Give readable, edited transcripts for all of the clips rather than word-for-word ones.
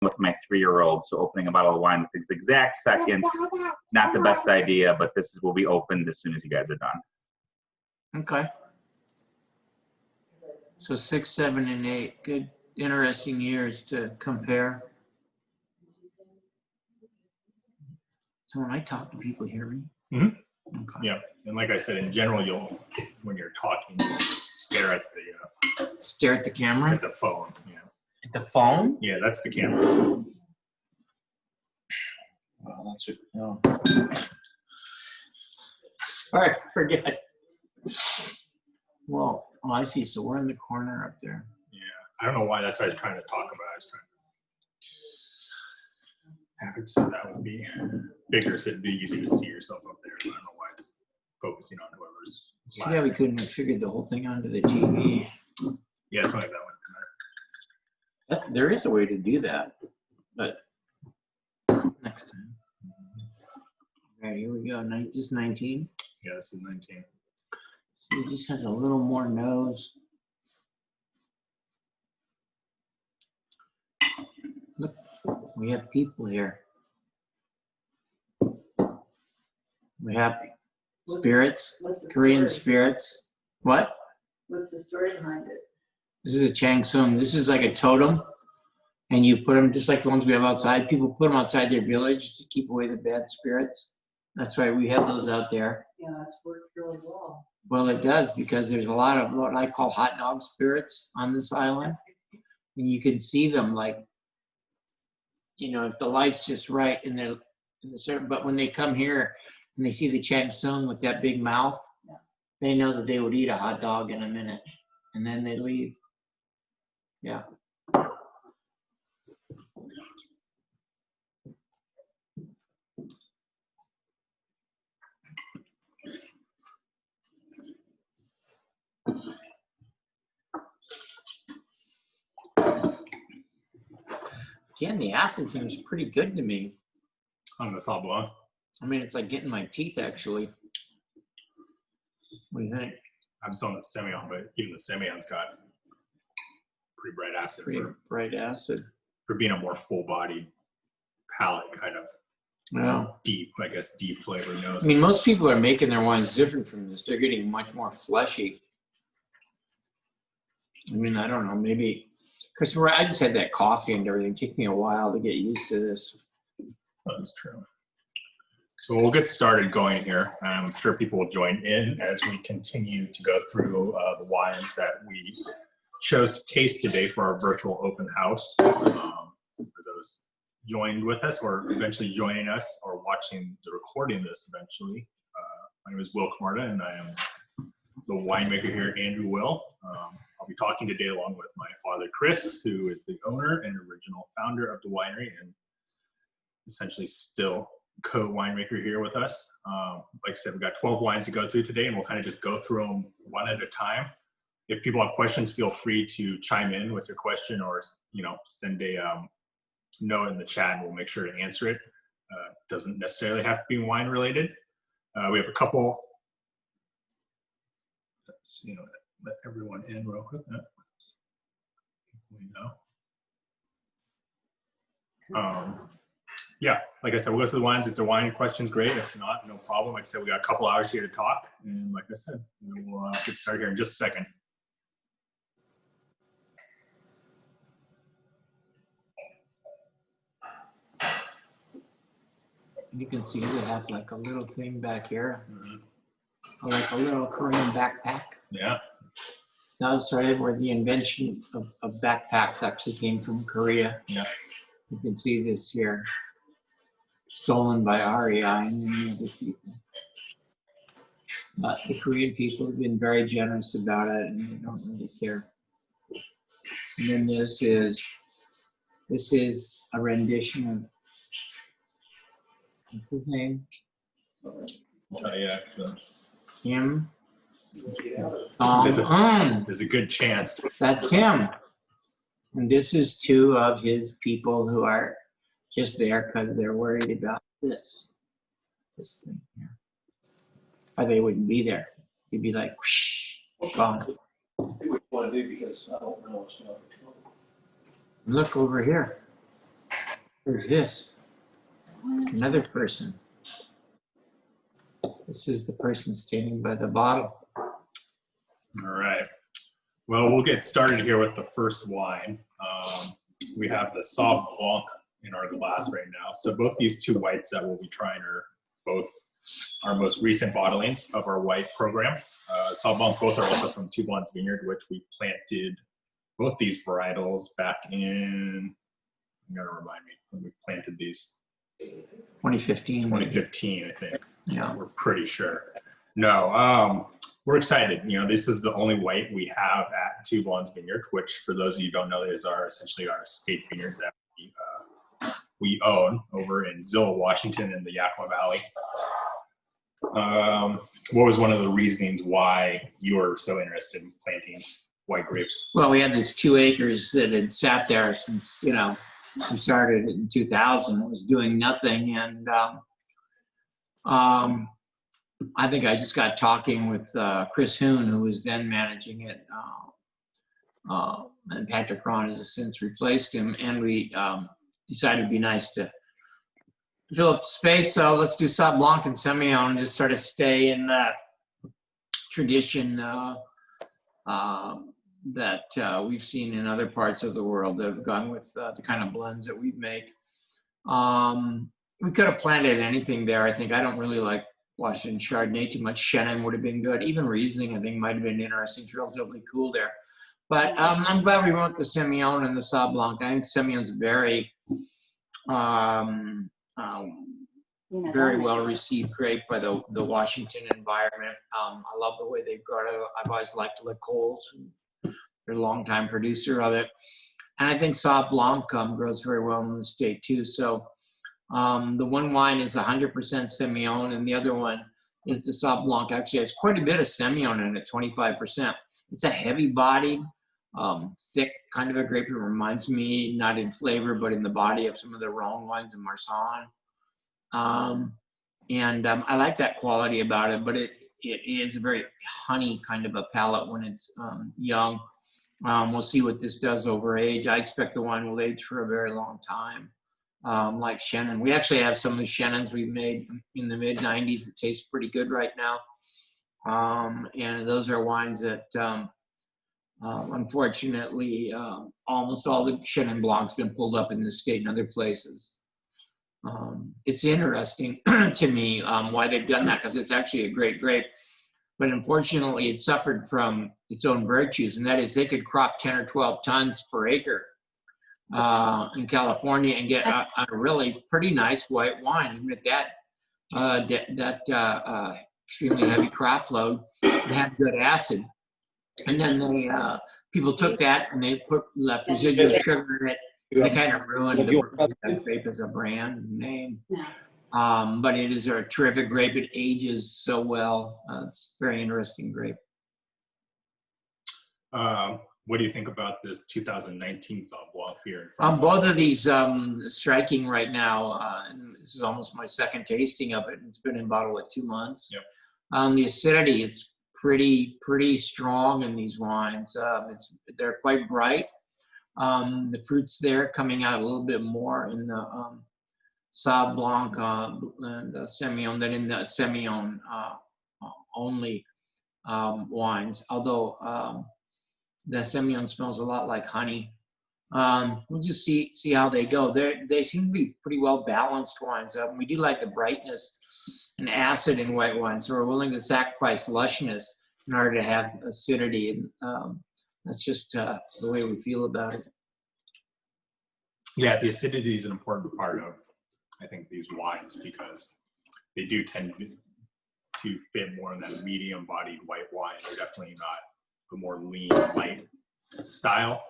with my 3-year-old, so opening a bottle of wine with this exact second, not the best idea, but will be opened as soon as you guys are done. Okay. So 6, 7, and 8, good, interesting years to compare. So when I talk to people, hear me? Mm-hmm. Okay. Yeah, and like I said, in general, when you're talking, you stare at the camera? At the phone, yeah. At the phone? Yeah, that's the camera. Oh, that's it. No. Sorry, forget. Well, oh, I see. So we're in the corner up there. Yeah, I don't know why. That's what I was trying to talk about. I was trying to have it so that would be bigger, so it'd be easy to see yourself up there. But I don't know why it's focusing on whoever's last. Yeah, we couldn't have figured the whole thing onto the TV. Yeah, something like that one. There is a way to do that, but next time. All right, here we go. This is 19. Yeah, this is 19. See, it just has a little more nose. Look, we have people here. We have spirits, Korean spirits. What? What's the story behind it? This is a Chang Sung. This is like a totem, and you put them just like the ones we have outside. People put them outside their village to keep away the bad spirits. That's why we have those out there. Yeah, it's worked really well. Well, it does, because there's a lot of what I call hot dog spirits on this island. And you can see them, like, you know, if the light's just right and they're in a certain, but when they come here and they see the Chang Sung with that big mouth, yeah, they know that they would eat a hot dog in a minute, and then they leave. Yeah. Again, the acid seems pretty good to me. On the Sauvignon. I mean, it's like getting my teeth, actually. What do you think? I'm still on the Semillon, but even the Semillon's got pretty bright acid. Pretty bright acid. For being a more full-bodied palate, kind of. Yeah. Deep, I guess, deep flavor nose. I mean, most people are making their wines different from this. They're getting much more fleshy. I mean, I don't know, maybe, because I just had that coffee and everything. It took me a while to get used to this. That's true. So we'll get started going here. I'm sure people will join in as we continue to go through the wines that we chose to taste today for our virtual open house. For those joined with us or eventually joining us or watching the recording this eventually, my name is Will Camarda, and I am the winemaker here at Andrew Will. I'll be talking today along with my father, Chris, who is the owner and original founder of the winery and essentially still co-winemaker here with us. Like I said, we've got 12 wines to go through today, and we'll kind of just go through them one at a time. If people have questions, feel free to chime in with your question or, you know, send a note in the chat and we'll make sure to answer it. Doesn't necessarily have to be wine related. We have a couple, let's, you know, let everyone in real quick. We know. Yeah, like I said, we'll go through the wines. If they're wine questions, great. If not, no problem. Like I said, we got a couple hours here to talk. And like I said, we'll get started here in just a second. You can see they have like a little thing back here, like a little Korean backpack. Yeah. That was right where the invention of backpacks actually came from Korea. Yeah. You can see this here, stolen by REI and many other people. But the Korean people have been very generous about it, and they don't really care. And then this is a rendition of, what's his name? Yeah. Him. There's a good chance. That's him. And this is two of his people who are just there because they're worried about this thing here. Or they wouldn't be there. They'd be like, whoosh, gone. What do because I don't know what's going on. Look over here. Who's this? Another person. This is the person standing by the bottle. All right. Well, we'll get started here with the first wine. We have the Sauv Blanc in our glass right now. So both these two whites that we'll be trying are both our most recent bottlings of our white program. Sauv Blanc, both are also from Two Blondes Vineyard, which we planted both these varietals back in, you gotta remind me when we planted these. 2015. 2015, I think. Yeah. We're pretty sure. No, we're excited. You know, this is the only white we have at Two Blondes Vineyard, which for those of you who don't know is essentially our state vineyard that we own over in Zillow, Washington in the Yakima Valley. What was one of the reasonings why you were so interested in planting white grapes? Well, we had these 2 acres that had sat there since, you know, we started in 2000. It was doing nothing. And I think I just got talking with Chris Hoon, who was then managing it. And Patrick Ron has since replaced him. And we decided it'd be nice to fill up the space. So let's do Sauv Blanc and Semillon and just sort of stay in that tradition that we've seen in other parts of the world that have gone with the kind of blends that we make. We could have planted anything there. I think I don't really like Washington Chardonnay too much. Chenin would have been good. Even Riesling, I think, might have been interesting. It's relatively cool there. But I'm glad we went with the Semillon and the Sauv Blanc. I think Semillon's very, very well received grape by the Washington environment. I love the way they grow it. I've always liked Le Coles, they're a longtime producer of it. And I think Sauv Blanc grows very well in the state too. So the one wine is 100% Semillon, and the other one is the Sauv Blanc. Actually, has quite a bit of Semillon in it, 25%. It's a heavy-bodied, thick kind of a grape. It reminds me, not in flavor, but in the body of some of the Rhone wines in Marsanne. I like that quality about it, but it is a very honey kind of a palate when it's young. We'll see what this does over age. I expect the wine will age for a very long time, like Chenin. We actually have some of the Chenins we've made in the mid-90s that taste pretty good right now. And those are wines that, unfortunately, almost all the Chenin Blanc's been pulled up in the state and other places. It's interesting to me why they've done that, because it's actually a great grape. But unfortunately, it suffered from its own virtues, and that is they could crop 10 or 12 tons per acre in California and get a really pretty nice white wine. Even at that extremely heavy crop load, it had good acid. And then they people took that and they left residual sugar in it. They kind of ruined the grape as a brand name. But it is a terrific grape. It ages so well. It's a very interesting grape. What do you think about this 2019 Sauv Blanc here in front of us? Both of these striking right now. And this is almost my second tasting of it. It's been in bottle with 2 months. Yep. The acidity is pretty strong in these wines. They're quite bright. The fruits there coming out a little bit more in the Sauv Blanc and Semillon than in the Semillon only wines. Although the Semillon smells a lot like honey. We'll just see how they go. They seem to be pretty well balanced wines. We do like the brightness and acid in white wines, so we're willing to sacrifice lushness in order to have acidity. And that's just the way we feel about it. Yeah, the acidity is an important part of, I think, these wines, because they do tend to fit more in that medium-bodied white wine. They're definitely not the more lean, light style,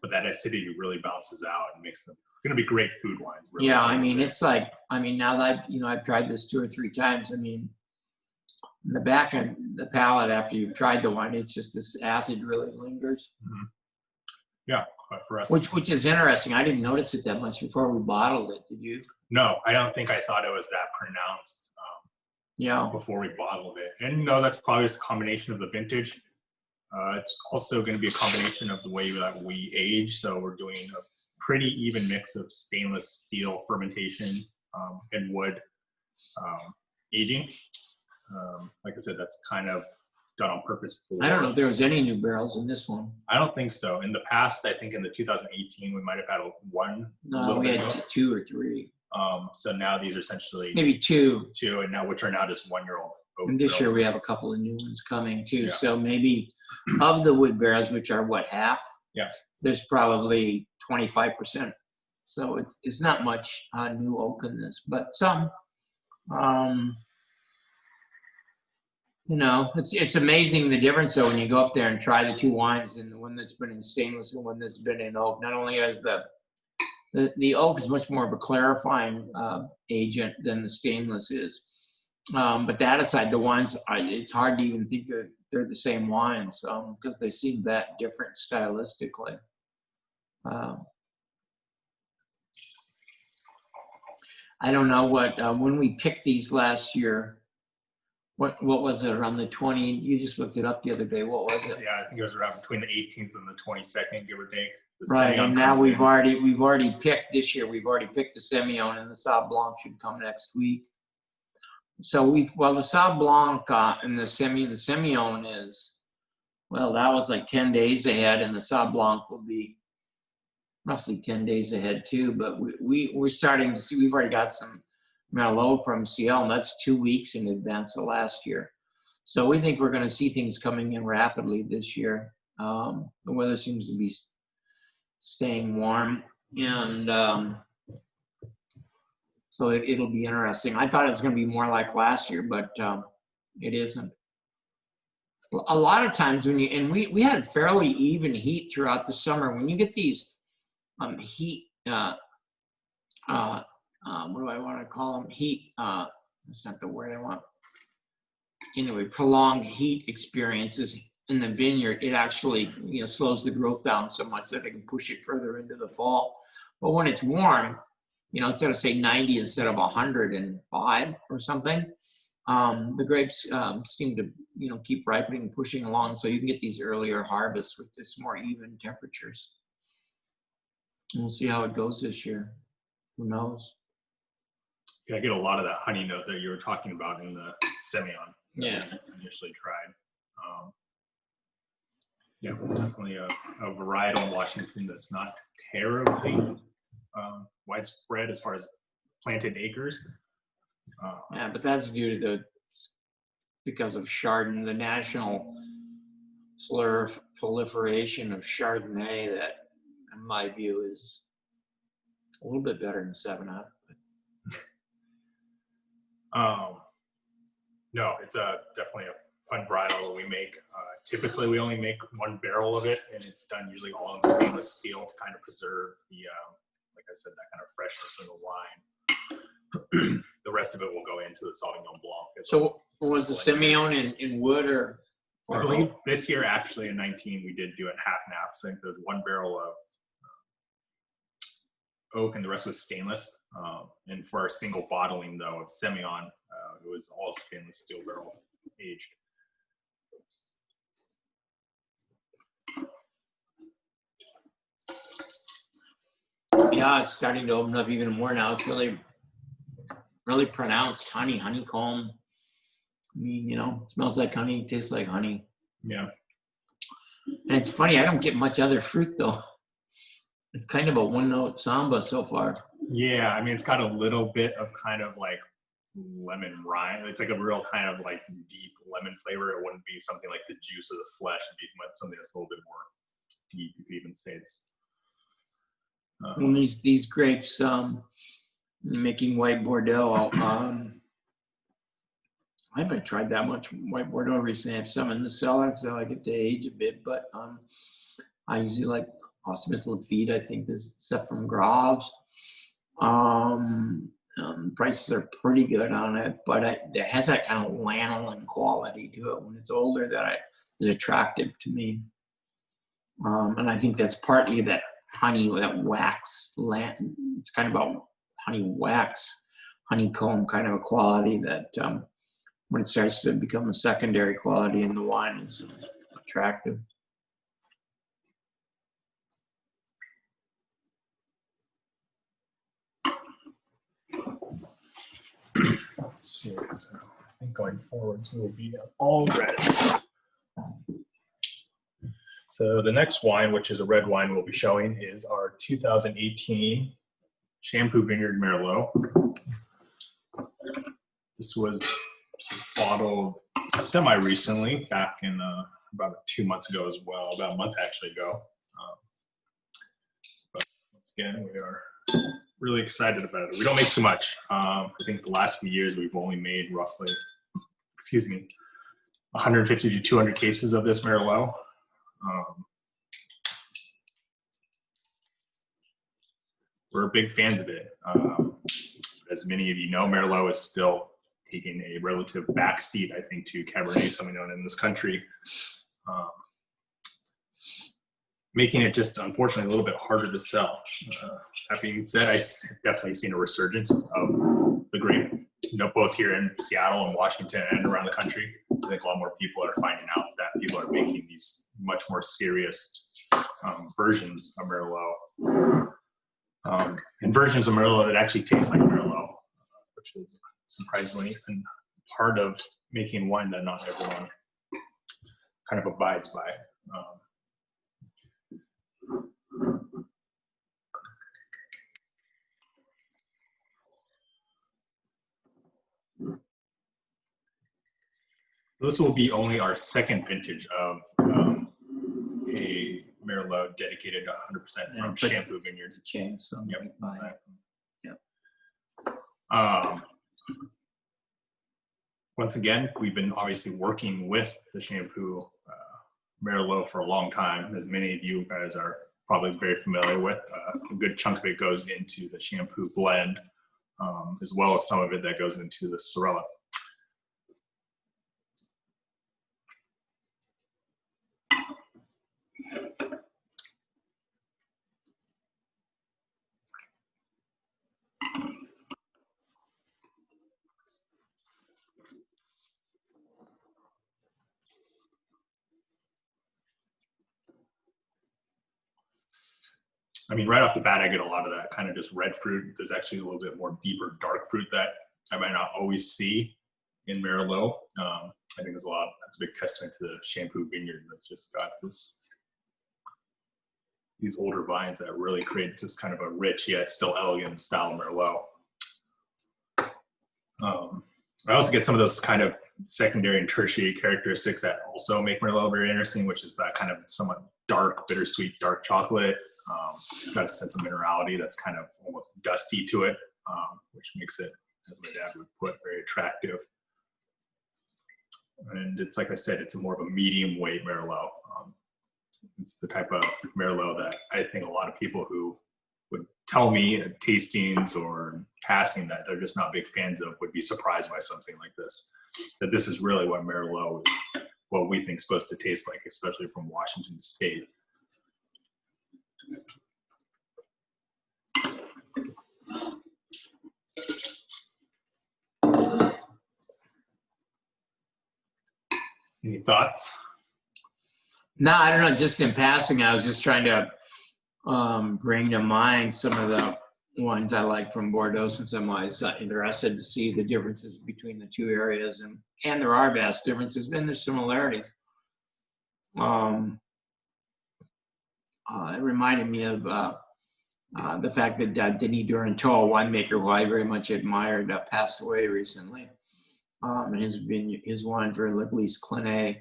but that acidity really balances out and makes them going to be great food wines. Really. Yeah, I mean, it's like, now that I've tried this 2 or 3 times. In the back of the palate after you've tried the wine, it's just this acid really lingers. Mm-hmm. Yeah, for us. Which is interesting. I didn't notice it that much before we bottled it. Did you? No, I don't think I thought it was that pronounced. Before we bottled it, and that's probably just a combination of the vintage. It's also going to be a combination of the way that we age. So we're doing pretty even mix of stainless steel fermentation and wood aging. Like I said, that's kind of done on purpose for. I don't know if there was any new barrels in this one. I don't think so. In the past, I think in the 2018, we might have had one. No, we had 2 or 3. So now these are essentially Maybe 2. and now which are now just 1-year-old. And this year we have a couple of new ones coming too. Yeah. So maybe of the wood barrels, which are what, half? Yeah. There's probably 25%. So it's not much new oak in this, but some. You know, it's amazing the difference though when you go up there and try the 2 wines, and the one that's been in stainless and the one that's been in oak. Not only has the oak is much more of a clarifying agent than the stainless is. But that aside, the wines, it's hard to even think that they're the same wines because they seem that different stylistically. I don't know what, when we picked these last year, what was it, around the 20, you just looked it up the other day, what was it? Yeah, I think it was around between the 18th and the 22nd, give or take. Right, and now we've already picked this year. We've already picked the Semillon, and the Sauv Blanc should come next week. So the Sauv Blanc and the Semillon is, well, that was like 10 days ahead, and the Sauv Blanc will be roughly 10 days ahead too. But we're starting to see, we've already got some Merlot from Ciel, and that's 2 weeks in advance of last year. So we think we're going to see things coming in rapidly this year. The weather seems to be staying warm, and so it'll be interesting. I thought it was going to be more like last year, but it isn't. A lot of times when we had fairly even heat throughout the summer. When you get these heat, what do I want to call them? Heat. That's not the word I want. Anyway, prolonged heat experiences in the vineyard, it actually slows the growth down so much that it can push it further into the fall. But when it's warm, instead of say 90 instead of 105 or something, the grapes seem to keep ripening and pushing along, so you can get these earlier harvests with this more even temperatures. And we'll see how it goes this year. Who knows? Yeah, I get a lot of that honey note that you were talking about in the Semillon. Yeah. Initially tried. Yeah, definitely a varietal in Washington that's not terribly widespread as far as planted acres. Yeah, but that's due to because of Chardonnay, the national proliferation of Chardonnay that, in my view, is a little bit better than 7-Up. No, it's definitely a fun varietal that we make. Typically, we only make 1 barrel of it, and it's done usually all in stainless steel to kind of preserve the, like I said, that kind of freshness in the wine. The rest of it will go into the Sauvignon Blanc. So was the Semillon in wood or I believe this year, actually, in 19, we did do it half and half. So I think there's 1 barrel of oak, and the rest was stainless. And for our single bottling, though, of Semillon, it was all stainless steel barrel aged. Yeah, it's starting to open up even more now. It's really, really pronounced honeycomb. I mean, smells like honey, tastes like honey. Yeah. And it's funny, I don't get much other fruit though. It's kind of a one-note samba so far. Yeah, I mean, it's got a little bit of kind of like lemon rind. It's like a real kind of like deep lemon flavor. It wouldn't be something like the juice or the flesh. It'd be something that's a little bit more deep. You could even say it's. When these grapes, making white Bordeaux, I haven't tried that much white Bordeaux recently. I have some in the cellar because I like it to age a bit, but I usually like Hospital Feed, I think, is except from Graves. Prices are pretty good on it, but it has that kind of lanolin quality to it when it's older that is attractive to me. And I think that's partly that honey, that wax, it's kind of a honey wax, honeycomb kind of a quality that when it starts to become a secondary quality in the wine is attractive. series. So I think going forwards will be all red. So the next wine, which is a red wine we'll be showing, is our 2018 Shampoo Vineyard Merlot. This was bottled semi-recently, back in about 2 months ago as well, about a month actually ago. But once again, we are really excited about it. We don't make too much. I think the last few years we've only made roughly, 150 to 200 cases of this Merlot. We're big fans of it. As many of you know, Merlot is still taking a relative backseat, I think, to Cabernet Sauvignon in this country, making it just unfortunately a little bit harder to sell. That being said, I've definitely seen a resurgence of the grape, both here in Seattle and Washington and around the country. I think a lot more people are finding out that people are making these much more serious versions of Merlot. And versions of Merlot that actually taste like Merlot, which is surprisingly and part of making wine that not everyone kind of abides by. This will be only our second vintage of a Merlot dedicated 100% from Shampoo Vineyard. James, so Yep. Yep. Once again, we've been obviously working with the Shampoo Merlot for a long time, as many of you guys are probably very familiar with. A good chunk of it goes into the Shampoo blend, as well as some of it that goes into the Sorella. I mean, right off the bat, I get a lot of that kind of just red fruit. There's actually a little bit more deeper dark fruit that I might not always see in Merlot. I think that's a big testament to the Shampoo Vineyard that's just got these older vines that really create just kind of a rich yet still elegant style Merlot. I also get some of those kind of secondary and tertiary characteristics that also make Merlot very interesting, which is that kind of somewhat dark, bittersweet, dark chocolate. Got a sense of minerality that's kind of almost dusty to it, which makes it, as my dad would put, very attractive. And it's, like I said, it's more of a medium weight Merlot. It's the type of Merlot that I think a lot of people who would tell me at tastings or passing that they're just not big fans of would be surprised by something like this. That this is really what Merlot is, what we think is supposed to taste like, especially from Washington State. Any thoughts? No, I don't know. Just in passing, I was just trying to bring to mind some of the ones I like from Bordeaux, since I'm always interested to see the differences between the two areas, and there are vast differences, and there's similarities. It reminded me of the fact that Denis Duranteau, a winemaker who I very much admired, passed away recently. And his wines were L'Église Clinée.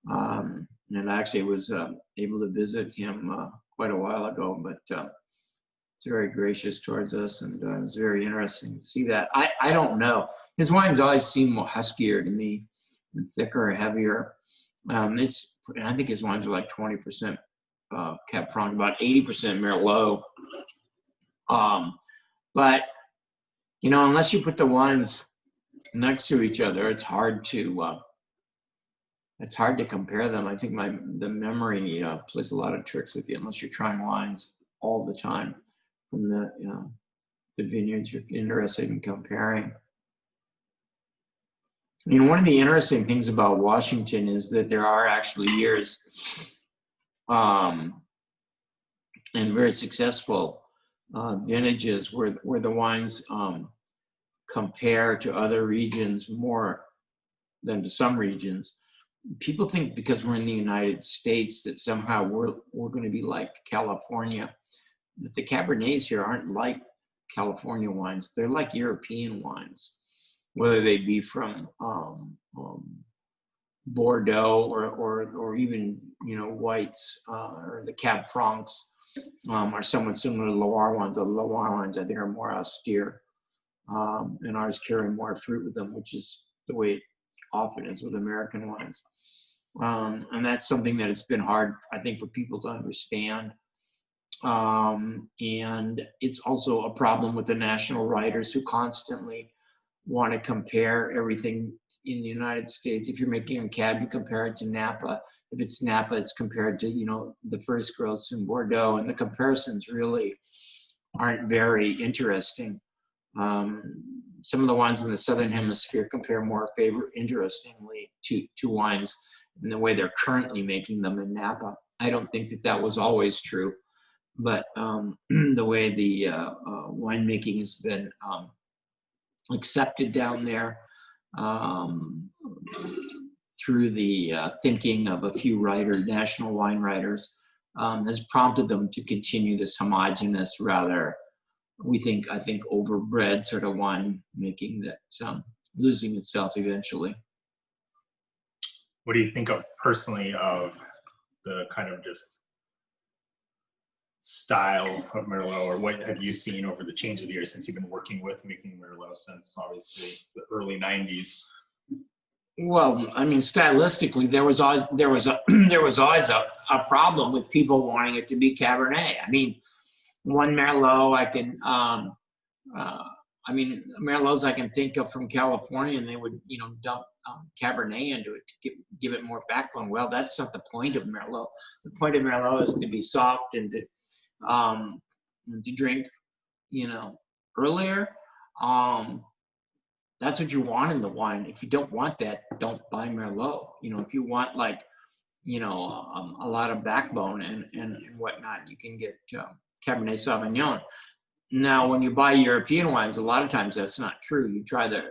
And I actually was able to visit him quite a while ago, but he's very gracious towards us, and it was very interesting to see that. I don't know. His wines always seem more huskier to me, and thicker, heavier. I think his wines are like 20% Cab Franc, about 80% Merlot. But, you know, unless you put the wines next to each other, it's hard to compare them. I think the memory plays a lot of tricks with you, unless you're trying wines all the time from the vineyards you're interested in comparing. You know, one of the interesting things about Washington is that there are actually years and very successful vintages where the wines compare to other regions more than to some regions. People think because we're in the United States that somehow we're going to be like California. But the Cabernets here aren't like California wines. They're like European wines, whether they be from Bordeaux or even, you know, whites or the Cab Francs are somewhat similar to Loire wines. The Loire wines, I think, are more austere, and ours carry more fruit with them, which is the way it often is with American wines. And that's something that it's been hard, I think, for people to understand. And it's also a problem with the national writers who constantly want to compare everything in the United States. If you're making a cab, you compare it to Napa. If it's Napa, it's compared to, you know, the first growths in Bordeaux, and the comparisons really aren't very interesting. Some of the wines in the Southern Hemisphere compare more interestingly to wines in the way they're currently making them in Napa. I don't think that was always true, but the way the winemaking has been accepted down there through the thinking of a few national wine writers has prompted them to continue this homogenous, rather, I think overbred sort of wine making that's losing itself eventually. What do you think of personally of the kind of just style of Merlot, or what have you seen over the change of the years since you've been working with making Merlot since obviously the early 90s? Well, I mean, stylistically, there was always a problem with people wanting it to be Cabernet. I mean, one Merlot I can, Merlots I can think of from California, and they would, you know, dump Cabernet into it to give it more backbone. Well, that's not the point of Merlot. The point of Merlot is to be soft and to drink, you know, earlier. That's what you want in the wine. If you don't want that, don't buy Merlot. You know, if you want, like, you know, a lot of backbone and whatnot, you can get Cabernet Sauvignon. Now, when you buy European wines, a lot of times that's not true. You try a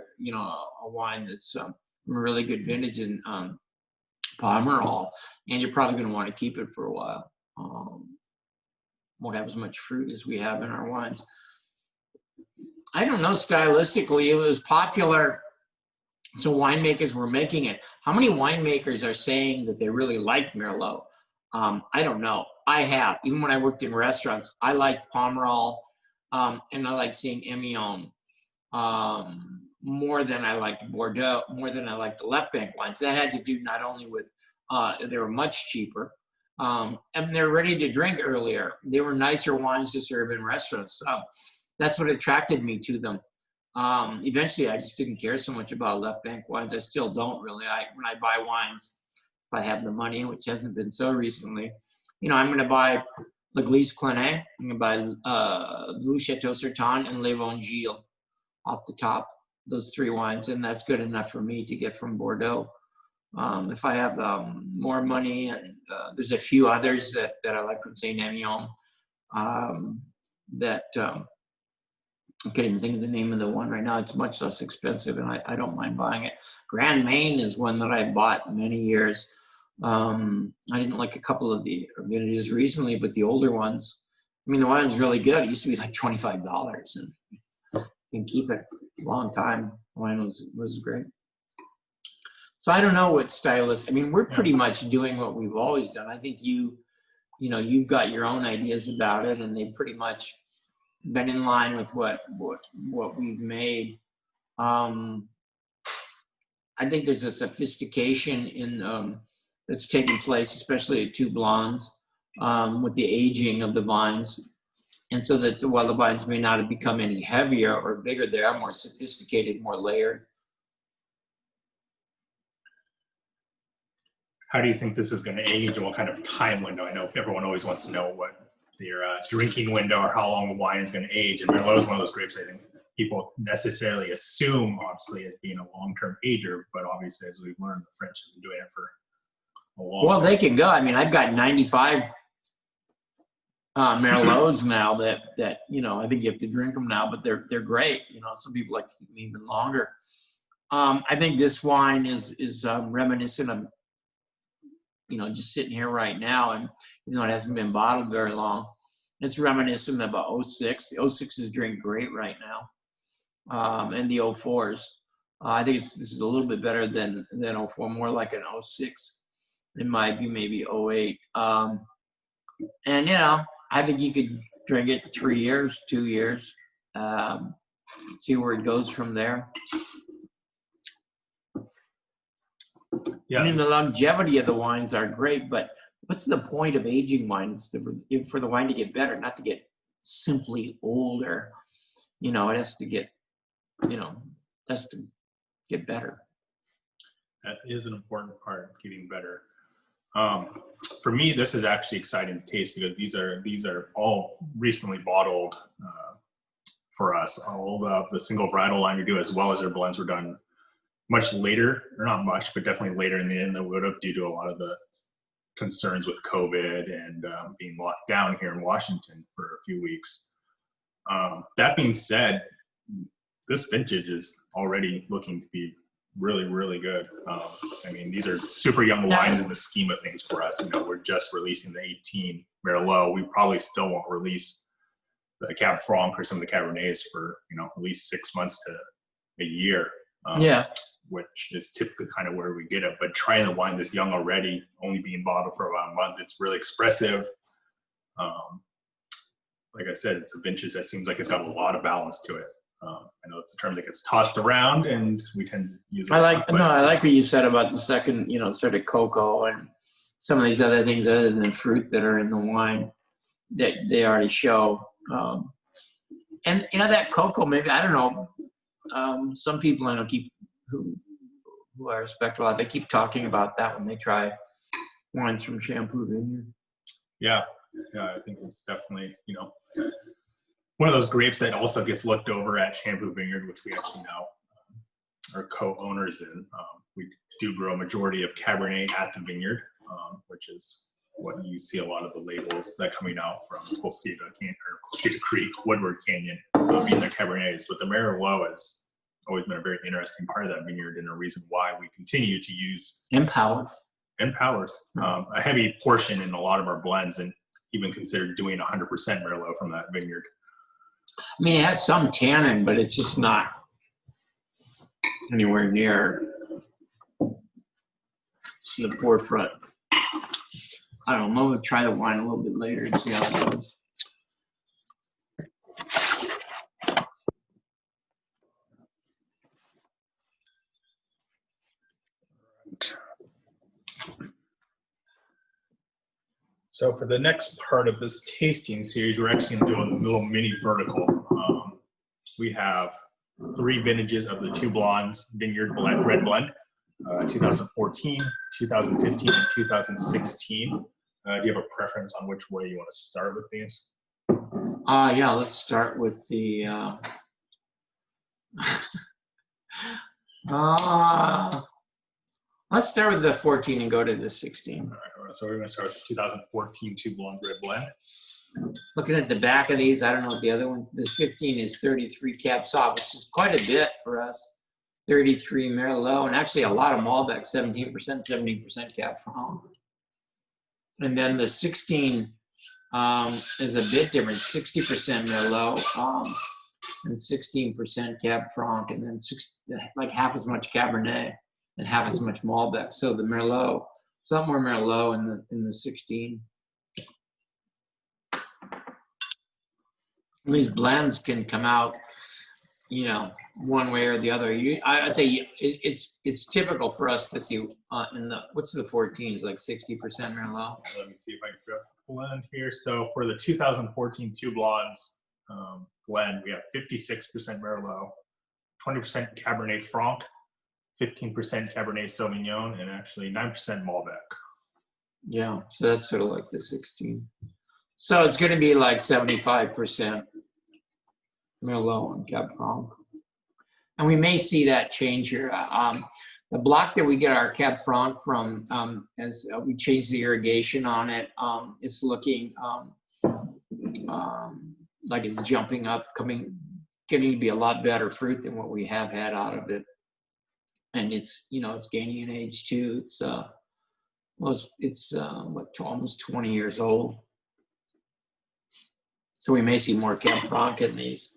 wine that's from a really good vintage in Pomerol, and you're probably going to want to keep it for a while. Won't have as much fruit as we have in our wines. I don't know, stylistically, it was popular, so winemakers were making it. How many winemakers are saying that they really like Merlot? I don't know. I have. Even when I worked in restaurants, I liked Pomerol, and I liked seeing Emillon more than I liked Bordeaux, more than I liked the Left Bank wines. That had to do not only with, they were much cheaper, and they're ready to drink earlier. They were nicer wines to serve in restaurants. So that's what attracted me to them. Eventually, I just didn't care so much about Left Bank wines. I still don't really. When I buy wines, if I have the money, which hasn't been so recently, you know, I'm going to buy L'Église Clenay, I'm going to buy Louis Chateau Sertan, and Les Vangiles off the top, those three wines, and that's good enough for me to get from Bordeaux. If I have more money, and there's a few others that I like from Saint-Emilion that I can't even think of the name of the one right now. It's much less expensive, and I don't mind buying it. Grand Maine is one that I bought many years. I didn't like a couple of the vintages recently, but the older ones, I mean, the wine's really good. It used to be like $25, and you can keep it a long time. The wine was great. So I don't know what stylist. I mean, we're pretty much doing what we've always done. I think you've got your own ideas about it, and they've pretty much been in line with what we've made. I think there's a sophistication in that's taking place, especially at Two Blondes, with the aging of the vines, and so that while the vines may not have become any heavier or bigger, they are more sophisticated, more layered. How do you think this is going to age, and what kind of time window? I know everyone always wants to know what their drinking window or how long the wine is going to age. And Merlot is one of those grapes I think people necessarily assume, obviously, as being a long-term ager, but obviously, as we've learned, the French have been doing it for a long time. Well, they can go. I mean, I've got 95 Merlots now that I think you have to drink them now, but they're great. Some people like to keep them even longer. I think this wine is reminiscent of just sitting here right now, and it hasn't been bottled very long. It's reminiscent of a 06. The 06s drink great right now, and the 04s. I think this is a little bit better than 04, more like an 06 in my view, maybe 08. And I think you could drink it 3 years, 2 years, see where it goes from there. Yeah. I mean, the longevity of the wines are great, but what's the point of aging wine? It's for the wine to get better, not to get simply older. It has to get, has to get better. That is an important part, getting better. For me, this is actually exciting to taste because these are all recently bottled for us. All of the single varietal line we do, as well as our blends, were done much later, or not much, but definitely later in the end than would have, due to a lot of the concerns with COVID and being locked down here in Washington for a few weeks. That being said, this vintage is already looking to be really, really good. I mean, these are super young wines in the scheme of things for us. We're just releasing the 18 Merlot. We probably still won't release the Cab Franc or some of the Cabernets for at least 6 months to a year. Which is typically kind of where we get it. But trying to wine this young already, only being bottled for about a month, it's really expressive. Like I said, it's a vintage that seems like it's got a lot of balance to it. I know it's a term that gets tossed around, and we tend to use it. I like what you said about the second, sort of cocoa and some of these other things other than fruit that are in the wine that they already show. And that cocoa, maybe, I don't know. Some people I know who I respect a lot, they keep talking about that when they try wines from Shampoo Vineyard. Yeah, I think it's definitely one of those grapes that also gets looked over at Shampoo Vineyard, which we actually now are co-owners in. We do grow a majority of Cabernet at the vineyard, which is what you see a lot of the labels that coming out from Quilceda Creek, Woodward Canyon, being their Cabernets. But the Merlot has always been a very interesting part of that vineyard, and a reason why we continue to use Empowers a heavy portion in a lot of our blends, and even considered doing 100% Merlot from that vineyard. I mean, it has some tannin, but it's just not anywhere near the forefront. I don't know. We'll try the wine a little bit later and see how it goes. So for the next part of this tasting series, we're actually going to do a little mini vertical. We have 3 vintages of the Two Blondes Vineyard Red Blend, 2014, 2015, and 2016. Do you have a preference on which way you want to start with these? Yeah, let's start with the let's start with the 14 and go to the 16. All right, so we're going to start with 2014 Two Blonde Red Blend. Looking at the back of these, I don't know what the other one, this 15 is 33 Cab Sauv, which is quite a bit for us. 33 Merlot, and actually a lot of Malbec, 17%, 70% Cab Franc. And then the 16 is a bit different, 60% Merlot and 16% Cab Franc, and then like half as much Cabernet and half as much Malbec. So the Merlot, some more Merlot in the 16. These blends can come out, one way or the other. I'd say it's typical for us to see in the, what's the 14s, like 60% Merlot. Let me see if I can figure out the blend here. So for the 2014 Two Blondes blend, we have 56% Merlot, 20% Cabernet Franc, 15% Cabernet Sauvignon, and actually 9% Malbec. Yeah, so that's sort of like the 16. So it's going to be like 75% Merlot and Cab Franc. And we may see that change here. The block that we get our Cab Franc from, as we change the irrigation on it, it's looking like it's jumping up, getting to be a lot better fruit than what we have had out of it. And it's, you know, it's gaining in age too. It's almost 20 years old. So we may see more Cab Franc in these.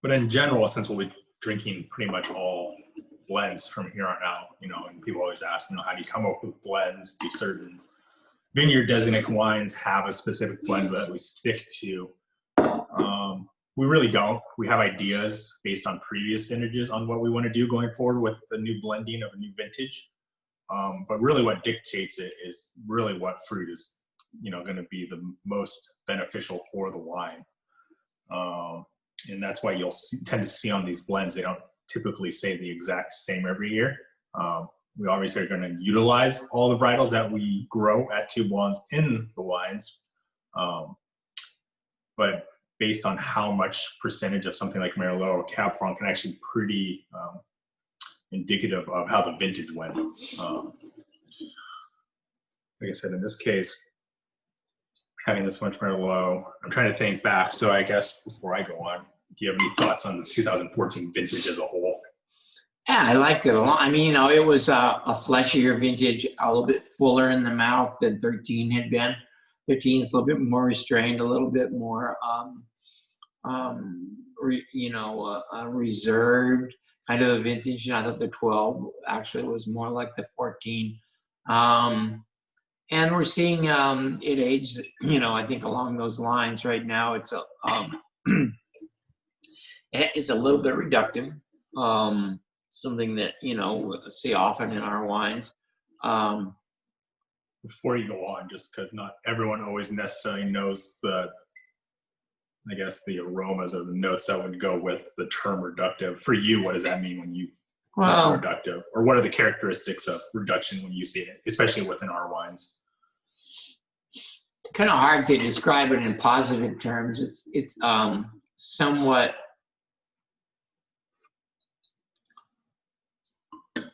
But in general, since we'll be drinking pretty much all blends from here on out, you know, and people always ask, you know, how do you come up with blends? Do certain vineyard designated wines have a specific blend that we stick to? We really don't. We have ideas based on previous vintages on what we want to do going forward with the new blending of a new vintage. But really what dictates it is really what fruit is, you know, going to be the most beneficial for the wine. And that's why you'll tend to see on these blends, they don't typically say the exact same every year. We obviously are going to utilize all the varietals that we grow at Two Blondes in the wines. But based on how much percentage of something like Merlot or Cab Franc can actually pretty indicative of how the vintage went. Like I said, in this case, having this much Merlot, I'm trying to think back. So I guess before I go on, do you have any thoughts on the 2014 vintage as a whole? Yeah, I liked it a lot. I mean, you know, it was a fleshier vintage, a little bit fuller in the mouth than 13 had been. 13 is a little bit more restrained, a little bit more, reserved kind of a vintage. And I thought the 12 actually was more like the 14. And we're seeing it age, you know, I think along those lines right now. It's it's a little bit reductive. Something that, you know, we see often in our wines. Before you go on, just because not everyone always necessarily knows the aromas or the notes that would go with the term reductive. For you, what does that mean when you mention reductive? Or what are the characteristics of reduction when you see it, especially within our wines? It's kind of hard to describe it in positive terms. It's somewhat,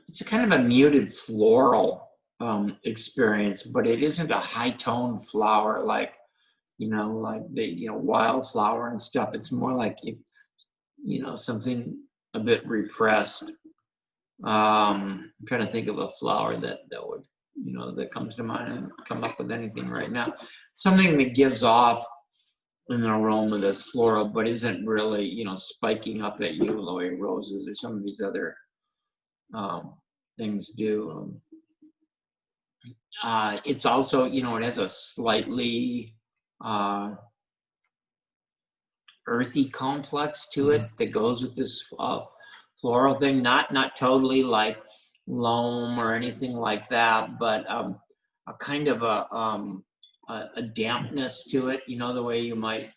it's a kind of a muted floral experience, but it isn't a high-toned flower like the wildflower and stuff. It's more like something a bit repressed. I'm trying to think of a flower that would that comes to mind. I haven't come up with anything right now. Something that gives off an aroma that's floral, but isn't really spiking up at you the way roses or some of these other things do. It's also, it has a slightly earthy complex to it that goes with this floral thing. Not totally like loam or anything like that, but a kind of a dampness to it. The way you might,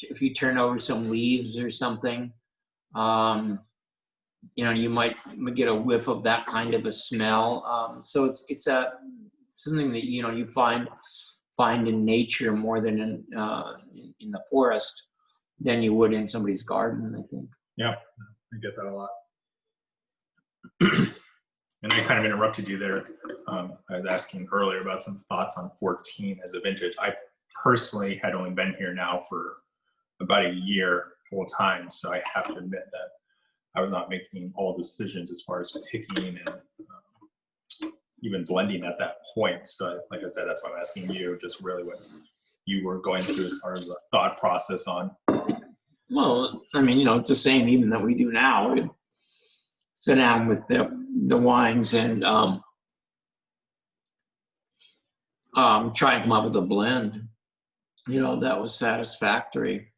if you turn over some leaves or something, you might get a whiff of that kind of a smell. So it's something that you find in nature more than in the forest than you would in somebody's garden, I think. Yeah, I get that a lot. And I kind of interrupted you there. I was asking earlier about some thoughts on 14 as a vintage. I personally had only been here now for about a year full time, so I have to admit that I was not making all decisions as far as picking and even blending at that point. So like I said, that's why I'm asking you just really what you were going through as far as the thought process on. Well, I mean, it's the same even that we do now. We sit down with the wines and try and come up with a blend, that was satisfactory.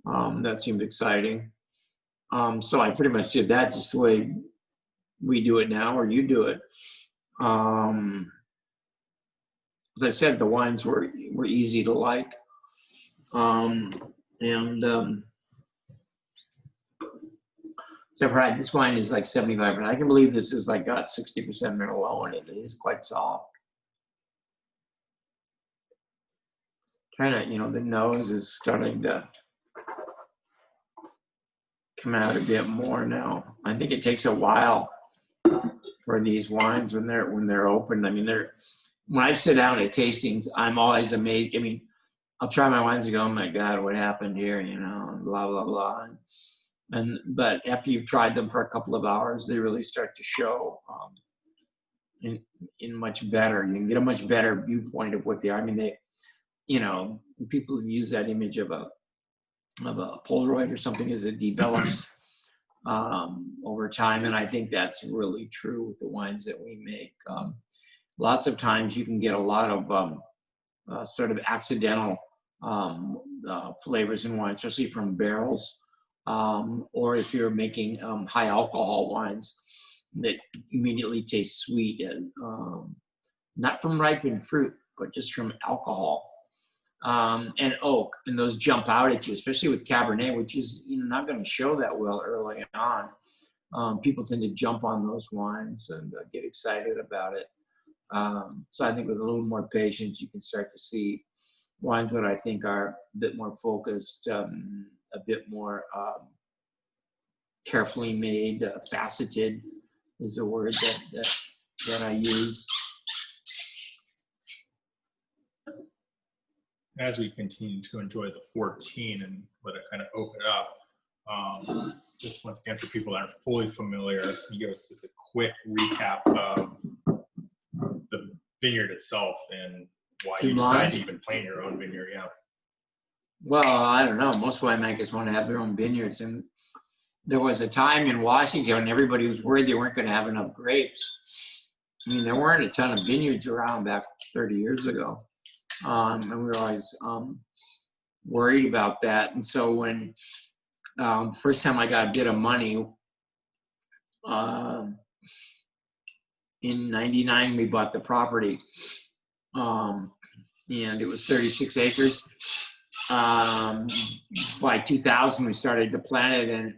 That seemed exciting. So I pretty much did that just the way we do it now, or you do it. As I said, the wines were easy to like. Except for this wine is like 75, and I can believe this is like got 60% Merlot in it. It is quite soft. Kind of, the nose is starting to come out a bit more now. I think it takes a while for these wines when they're open. I mean, when I sit down at tastings, I'm always amazed. I mean, I'll try my wines and go, oh my God, what happened here? You know, and blah, blah, blah. But after you've tried them for a couple of hours, they really start to show in much better. You can get a much better viewpoint of what they are. I mean, they, you know, people use that image of a Polaroid or something as it develops over time, and I think that's really true with the wines that we make. Lots of times you can get a lot of sort of accidental flavors in wine, especially from barrels, or if you're making high alcohol wines that immediately taste sweet, and not from ripened fruit, but just from alcohol. And oak, and those jump out at you, especially with Cabernet, which is, you know, not going to show that well early on. People tend to jump on those wines and get excited about it. So I think with a little more patience, you can start to see wines that I think are a bit more focused, a bit more carefully made, faceted is a word that I use. As we continue to enjoy the 14 and let it kind of open up, just once again for people that aren't fully familiar, can you give us just a quick recap of the vineyard itself and why you decided to even plant your own vineyard? Yeah. Well, I don't know. Most winemakers want to have their own vineyards, and there was a time in Washington when everybody was worried they weren't going to have enough grapes. I mean, there weren't a ton of vineyards around back 30 years ago. And we were always worried about that. And so when first time I got a bit of money, in '99, we bought the property, and it was 36 acres. By 2000, we started to plant it,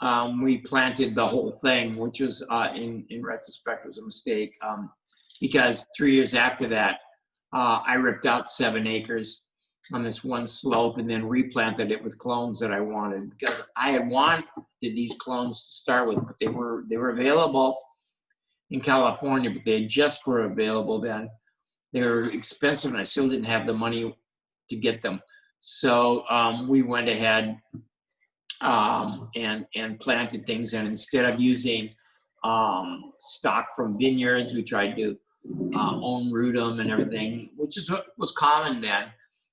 and we planted the whole thing, which was, in retrospect, was a mistake, because 3 years after that, I ripped out 7 acres on this one slope and then replanted it with clones that I wanted, because I had wanted these clones to start with, but they were available in California, but they just were available then. They were expensive, and I still didn't have the money to get them. So we went ahead and planted things, and instead of using stock from vineyards, we tried to own root them and everything, which is what was common then.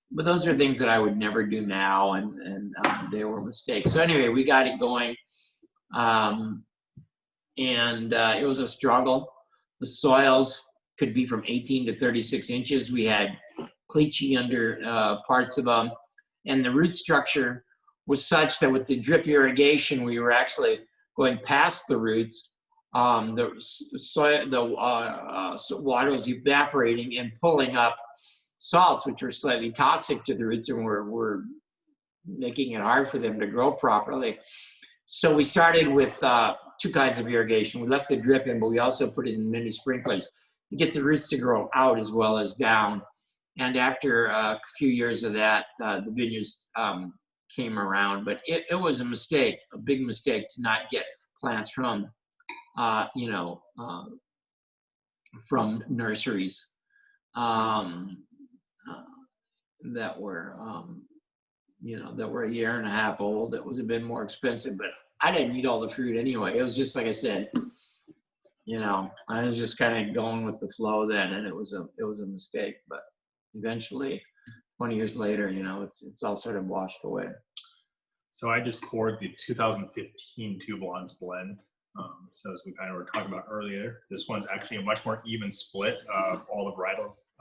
But those are things that I would never do now, and they were mistakes. So anyway, we got it going, and it was a struggle. The soils could be from 18 to 36 inches. We had cleachy under parts of them, and the root structure was such that with the drip irrigation, we were actually going past the roots. The water was evaporating and pulling up salts, which were slightly toxic to the roots, and were making it hard for them to grow properly. So we started with 2 kinds of irrigation. We left the drip in, but we also put it in mini sprinklers to get the roots to grow out as well as down. And after a few years of that, the vineyards came around. But it was a mistake, a big mistake, to not get plants from from nurseries that were, that were a year and a half old. It was a bit more expensive, but I didn't eat all the fruit anyway. It was just, like I said, I was just kind of going with the flow then, and it was a mistake. But eventually, 20 years later, it's all sort of washed away. So I just poured the 2015 Two Blondes blend. So as we kind of were talking about earlier, this one's actually a much more even split of all the varietals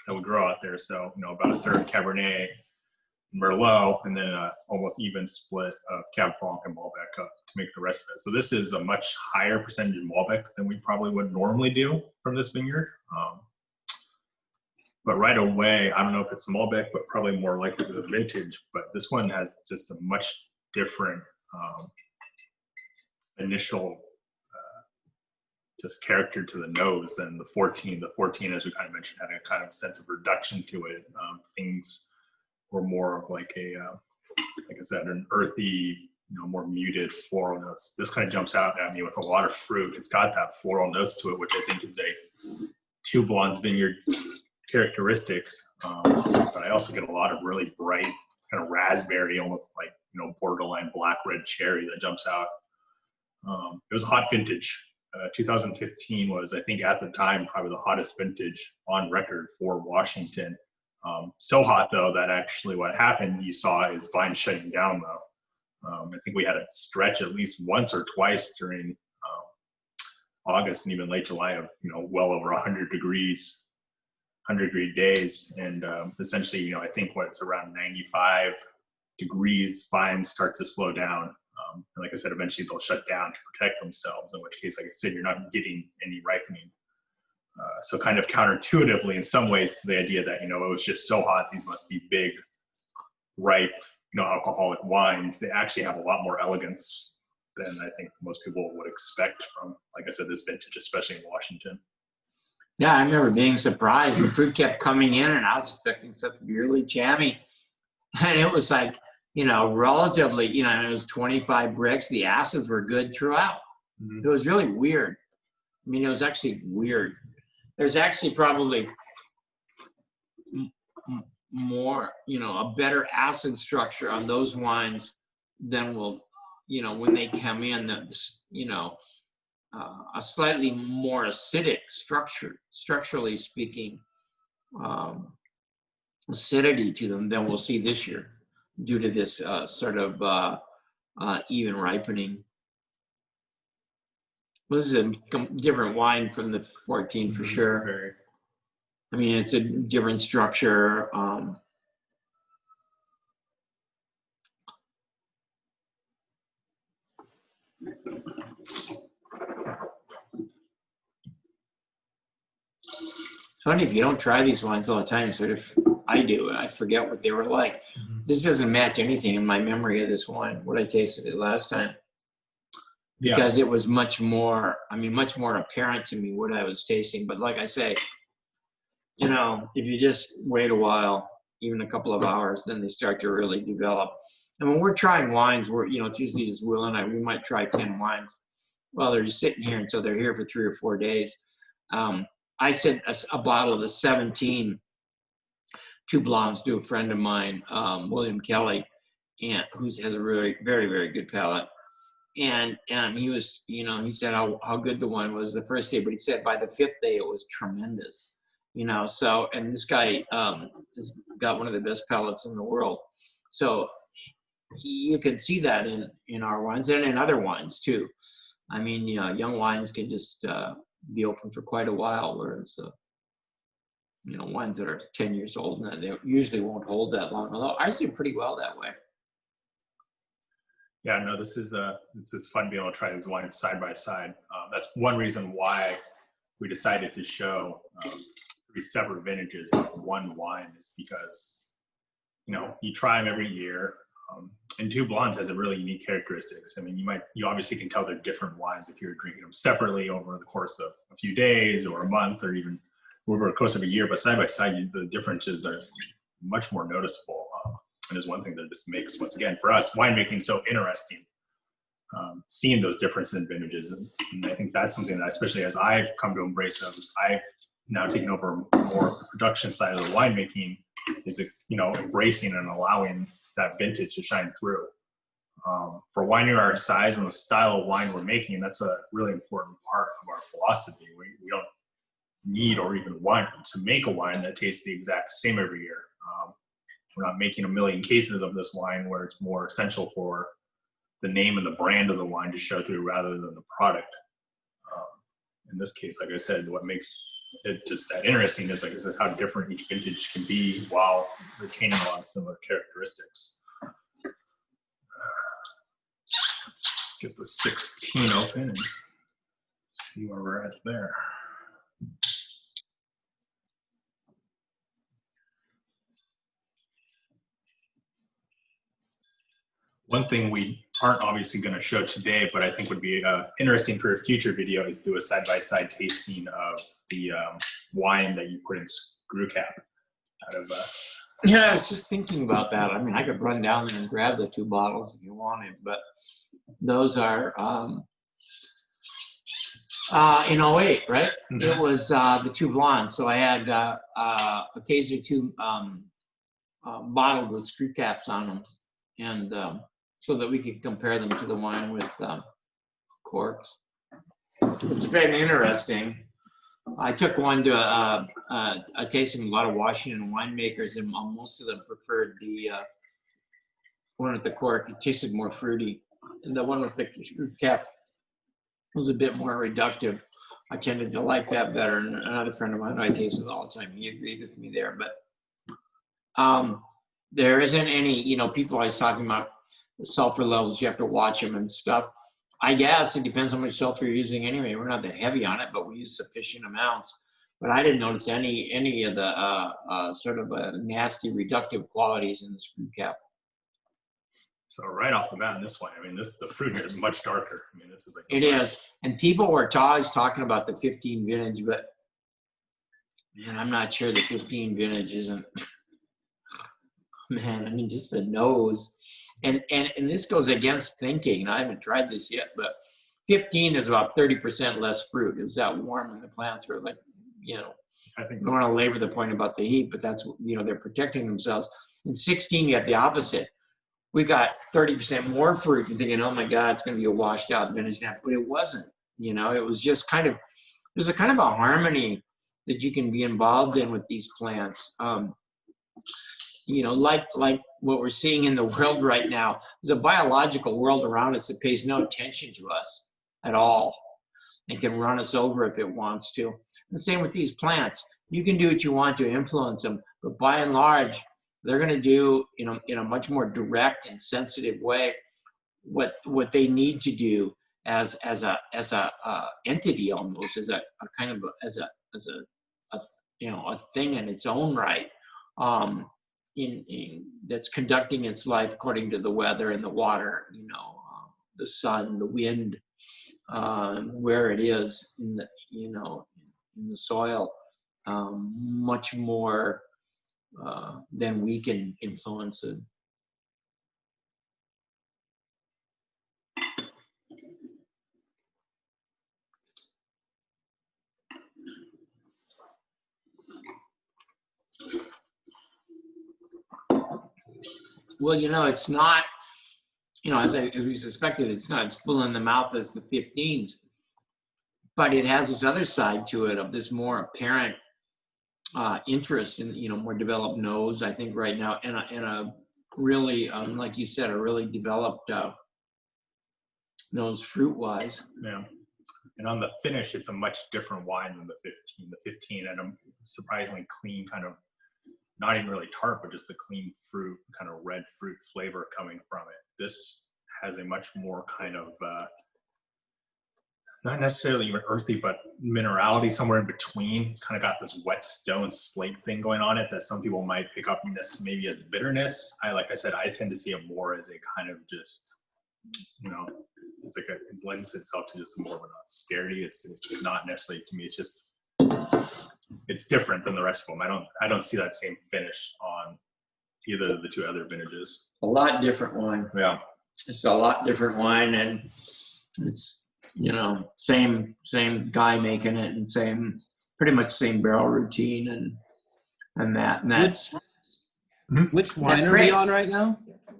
that would grow out there. So, about a third Cabernet, Merlot, and then almost even split of Cab Franc and Malbec to make the rest of it. So this is a much higher percentage of Malbec than we probably would normally do from this vineyard. But right away, I don't know if it's Malbec, but probably more likely the vintage. But this one has just a much different initial just character to the nose than the 14. The 14, as we kind of mentioned, had a kind of sense of reduction to it. Things were more of like a, like I said, an earthy, more muted floral notes. This kind of jumps out at me with a lot of fruit. It's got that floral notes to it, which I think is Two Blondes vineyard characteristics, but I also get a lot of really bright kind of raspberry, almost like, you know, borderline black red cherry that jumps out. It was a hot vintage. 2015 was, I think at the time, probably the hottest vintage on record for Washington. So hot though that actually what happened, you saw, is vines shutting down though. I think we had a stretch at least once or twice during August and even late July of, you know, well over 100 degrees, 100-degree days. And essentially, you know, I think when it's around 95 degrees, vines start to slow down. And like I said, eventually they'll shut down to protect themselves, in which case, like I said, you're not getting any ripening. So kind of counterintuitively in some ways to the idea that, you know, it was just so hot, these must be big, ripe, you know, alcoholic wines. They actually have a lot more elegance than I think most people would expect from, like I said, this vintage, especially in Washington. Yeah, I remember being surprised. The fruit kept coming in, and I was expecting stuff to be really jammy. And it was like, you know, relatively, you know, it was 25 bricks. The acids were good throughout. Mm-hmm. It was really weird. I mean, it was actually weird. There's actually probably more, you know, a better acid structure on those wines than will, you know, when they come in, you know, a slightly more acidic structure, structurally speaking, acidity to them than we'll see this year due to this sort of even ripening. Well, this is a different wine from the 14 for sure. I mean, it's a different structure. It's funny, if you don't try these wines all the time, sort of, I do, I forget what they were like. Mm-hmm. This doesn't match anything in my memory of this wine, what I tasted it last time. Because it was much more, I mean, much more apparent to me what I was tasting. But like I say, you know, if you just wait a while, even a couple of hours, then they start to really develop. And when we're trying wines, you know, it's usually just Will and I, we might try 10 wines. Well, they're just sitting here until they're here for 3 or 4 days. I sent a bottle of the 17 Two Blondes to a friend of mine, William Kelly, and who has a very, very, very good palate. And he was, you know, he said how good the wine was the first day, but he said by the 5th day it was tremendous, you know. So, and this guy has got one of the best palates in the world. So you can see that in our wines and in other wines too. I mean, you know, young wines can just be open for quite a while, whereas you know, wines that are 10 years old, and they usually won't hold that long. Although ours do pretty well that way. Yeah, no, this is fun being able to try these wines side by side. That's one reason why we decided to show 3 separate vintages of one wine, is because, you know, you try them every year. And Two Blondes has a really unique characteristics. I mean, you obviously can tell they're different wines if you're drinking them separately over the course of a few days or a month or even over the course of a year. But side by side, the differences are much more noticeable. And is one thing that just makes, once again, for us, winemaking so interesting, seeing those differences in vintages. And I think that's something that, especially as I've come to embrace those, I've now taken over more of the production side of the winemaking, is, you know, embracing and allowing that vintage to shine through. For a winery our size and the style of wine we're making, that's a really important part of our philosophy. We don't need or even want to make a wine that tastes the exact same every year. We're not making a million cases of this wine where it's more essential for the name and the brand of the wine to show through rather than the product. In this case, like I said, what makes it just that interesting is, like I said, how different each vintage can be while retaining a lot of similar characteristics. Let's get the 16 open and see where we're at there. One thing we aren't obviously going to show today, but I think would be interesting for a future video, is do a side-by-side tasting of the wine that you put in screw cap out of. Yeah, I was just thinking about that. I mean, I could run down there and grab the 2 bottles if you wanted, but those are In '08, right? Mhm. It was the two blondes. So I had a case or two bottled with screw caps on them, and so that we could compare them to the wine with corks. It's been interesting. I took one to a tasting of a lot of Washington winemakers, and most of them preferred the one with the cork. It tasted more fruity, and the one with the screw cap was a bit more reductive. I tended to like that better. And another friend of mine I taste with all the time, he agreed with me there. But there isn't any, people always talking about the sulfur levels, you have to watch them and stuff. I guess it depends how much sulfur you're using anyway. We're not that heavy on it, but we use sufficient amounts. But I didn't notice any of the sort of nasty reductive qualities in the screw cap. So right off the bat in this one, I mean, the fruit here is much darker. I mean, this is like It is. And people were always talking about the 15 vintage, but man, I'm not sure the 15 vintage isn't. Man, I mean, just the nose. And this goes against thinking, and I haven't tried this yet, but 15 is about 30% less fruit. It was that warm and the plants were like, I think I don't want to labor the point about the heat, but that's, they're protecting themselves. In 16, you have the opposite. We got 30% more fruit. You're thinking, oh my God, it's going to be a washed out vintage now. But it wasn't, it was just there's a kind of a harmony that you can be involved in with these plants. Like what we're seeing in the world right now. There's a biological world around us that pays no attention to us at all and can run us over if it wants to. The same with these plants. You can do what you want to influence them, but by and large, they're going to do in a much more direct and sensitive way what they need to do as a entity, almost as a kind of as a thing in its own right, in that's conducting its life according to the weather and the water, the sun, the wind, where it is in the in the soil, much more than we can influence it. Well, it's not, as we suspected, it's not as full in the mouth as the 15s, but it has this other side to it of this more apparent interest in, more developed nose, I think right now, and a really, like you said, a really developed nose fruit-wise. Yeah. And on the finish, it's a much different wine than the 15. The 15 had a surprisingly clean kind of, not even really tart, but just a clean fruit, kind of red fruit flavor coming from it. This has a much more kind of, not necessarily even earthy, but minerality somewhere in between. It's kind of got this wet stone slate thing going on it that some people might pick up this maybe as bitterness. Like I said, I tend to see it more as a kind of just, it's like it blends itself to just more of an austerity. It's not necessarily, to me, it's just, it's different than the rest of them. I don't see that same finish on either of the two other vintages. A lot different wine. Yeah. It's a lot different wine, and it's, same guy making it, and pretty much same barrel routine and that's Which wine That's are great. we on right now?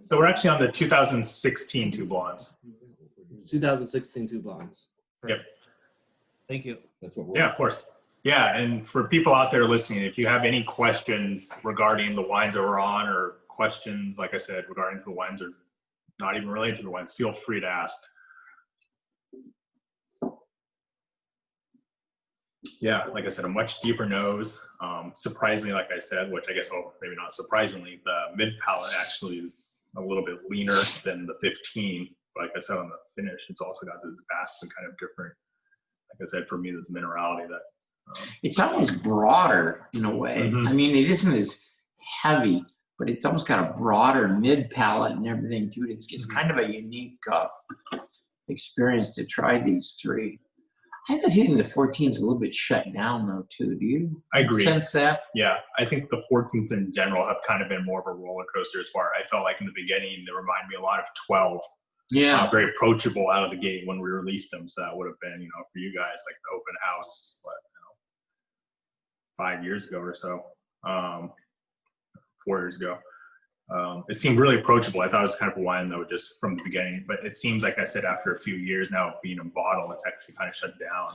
So we're actually on the 2016 Two Blondes. 2016 Two Blondes. Yep. Thank you. That's what we're. Yeah, of course. Yeah, and for people out there listening, if you have any questions regarding the wines that we're on, or questions, like I said, regarding the wines or not even related to the wines, feel free to ask. Yeah, like I said, a much deeper nose. Surprisingly, like I said, which I guess, maybe not surprisingly, the mid palate actually is a little bit leaner than the 15. But like I said, on the finish, it's also got this vast and kind of different, like I said, for me, this minerality that. it's almost broader in a way. Mhm. I mean, it isn't as heavy, but it's almost got a broader mid palate and everything to it. It's kind of a unique experience to try these three. I have a feeling the 14 is a little bit shut down though too. Do you I agree. sense that? Yeah, I think the 14s in general have kind of been more of a roller coaster as far. I felt like in the beginning they remind me a lot of 12, Yeah. very approachable out of the gate when we released them. So that would have been, for you guys, like the open house, 5 years ago or so, 4 years ago. It seemed really approachable. I thought it was kind of a wine though, just from the beginning, but it seems like I said, after a few years now being in bottle, it's actually kind of shut down.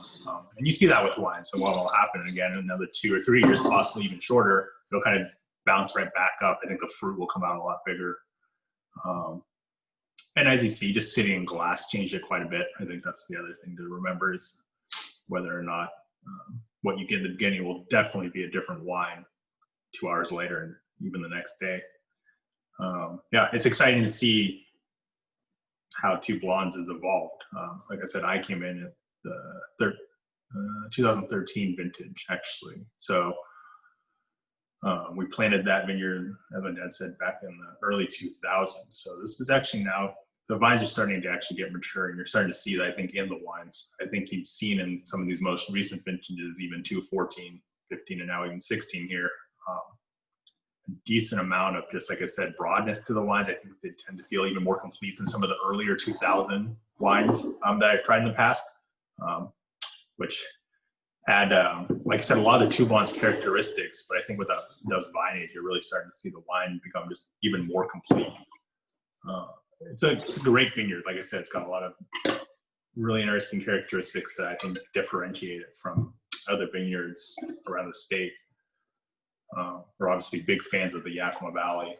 And you see that with wine. So what will happen again in another 2 or 3 years, possibly even shorter, it'll kind of bounce right back up. I think the fruit will come out a lot bigger. And as you see, just sitting in glass changed it quite a bit. I think that's the other thing to remember is whether or not what you get in the beginning will definitely be a different wine 2 hours later and even the next day. Yeah, it's exciting to see how Two Blondes has evolved. Like I said, I came in at the 2013 vintage, actually. So we planted that vineyard, as my dad said, back in the early 2000s. So this is actually now, the vines are starting to actually get mature, and you're starting to see that, I think, in the wines. I think you've seen in some of these most recent vintages, even 2014, 15, and now even 16 here, a decent amount of, just like I said, broadness to the wines. I think they tend to feel even more complete than some of the earlier 2000 wines that I've tried in the past, which had, like I said, a lot of the Two Blondes characteristics, but I think with those vine age, you're really starting to see the wine become just even more complete. It's a great vineyard. Like I said, it's got a lot of really interesting characteristics that I think differentiate it from other vineyards around the state. We're obviously big fans of the Yakima Valley.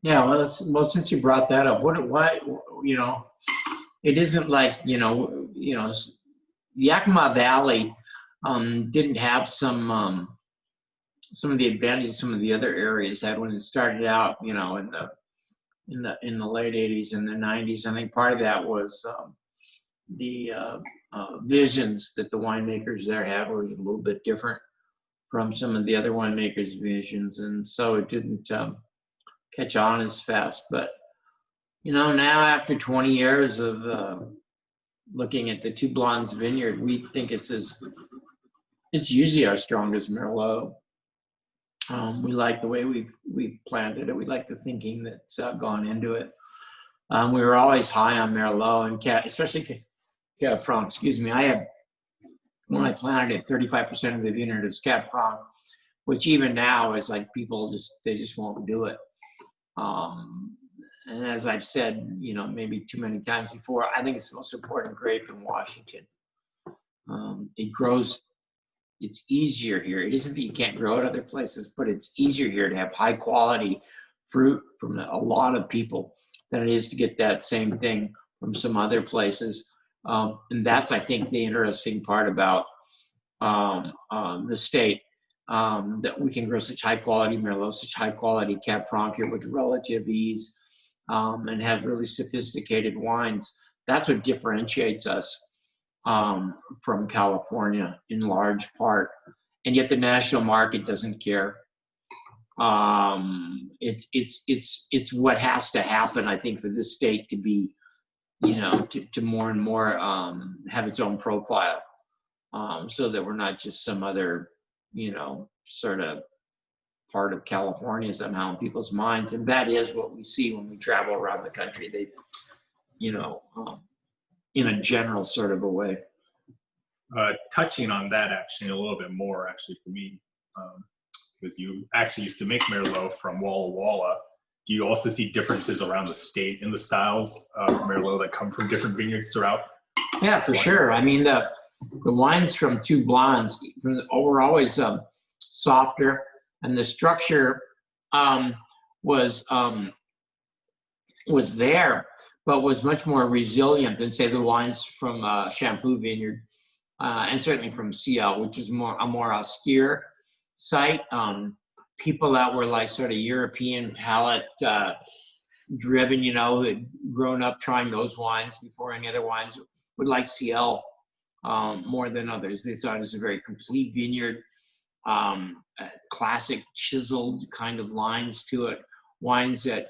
Yeah, well, since you brought that up, why, it isn't like, the Yakima Valley didn't have some of the advantages some of the other areas had when it started out, in the late 80s and the 90s. I think part of that was the visions that the winemakers there had were a little bit different from some of the other winemakers' visions, and so it didn't catch on as fast. But now after 20 years of looking at the Two Blondes vineyard, we think it's usually our strongest Merlot. We like the way we've planted it. We like the thinking that's gone into it. We were always high on Merlot and especially Cab Franc. Excuse me. When I planted it, 35% of the vineyard is Cab Franc, which even now is like people just won't do it. And as I've said, maybe too many times before, I think it's the most important grape in Washington. It grows. It's easier here. It isn't that you can't grow it other places, but it's easier here to have high quality fruit from a lot of people than it is to get that same thing from some other places. And that's, I think, the interesting part about the state, that we can grow such high quality Merlot, such high quality Cab Franc here with relative ease, and have really sophisticated wines. That's what differentiates us from California in large part, and yet the national market doesn't care. It's what has to happen, I think, for this state to be, to more and more have its own profile, so that we're not just some other, sort of part of California somehow in people's minds. And that is what we see when we travel around the country. They, in a general sort of a way. Touching on that actually a little bit more actually for me, because you actually used to make Merlot from Walla Walla. Do you also see differences around the state in the styles of Merlot that come from different vineyards throughout? Yeah, for sure. I mean, the wines from Two Blondes were always softer, and the structure was there, but was much more resilient than, say, the wines from Shampoo Vineyard, and certainly from CL, which is a more austere site. People that were like sort of European palate driven, who had grown up trying those wines before any other wines, would like CL more than others. They thought it was a very complete vineyard, classic chiseled kind of lines to it. Wines that,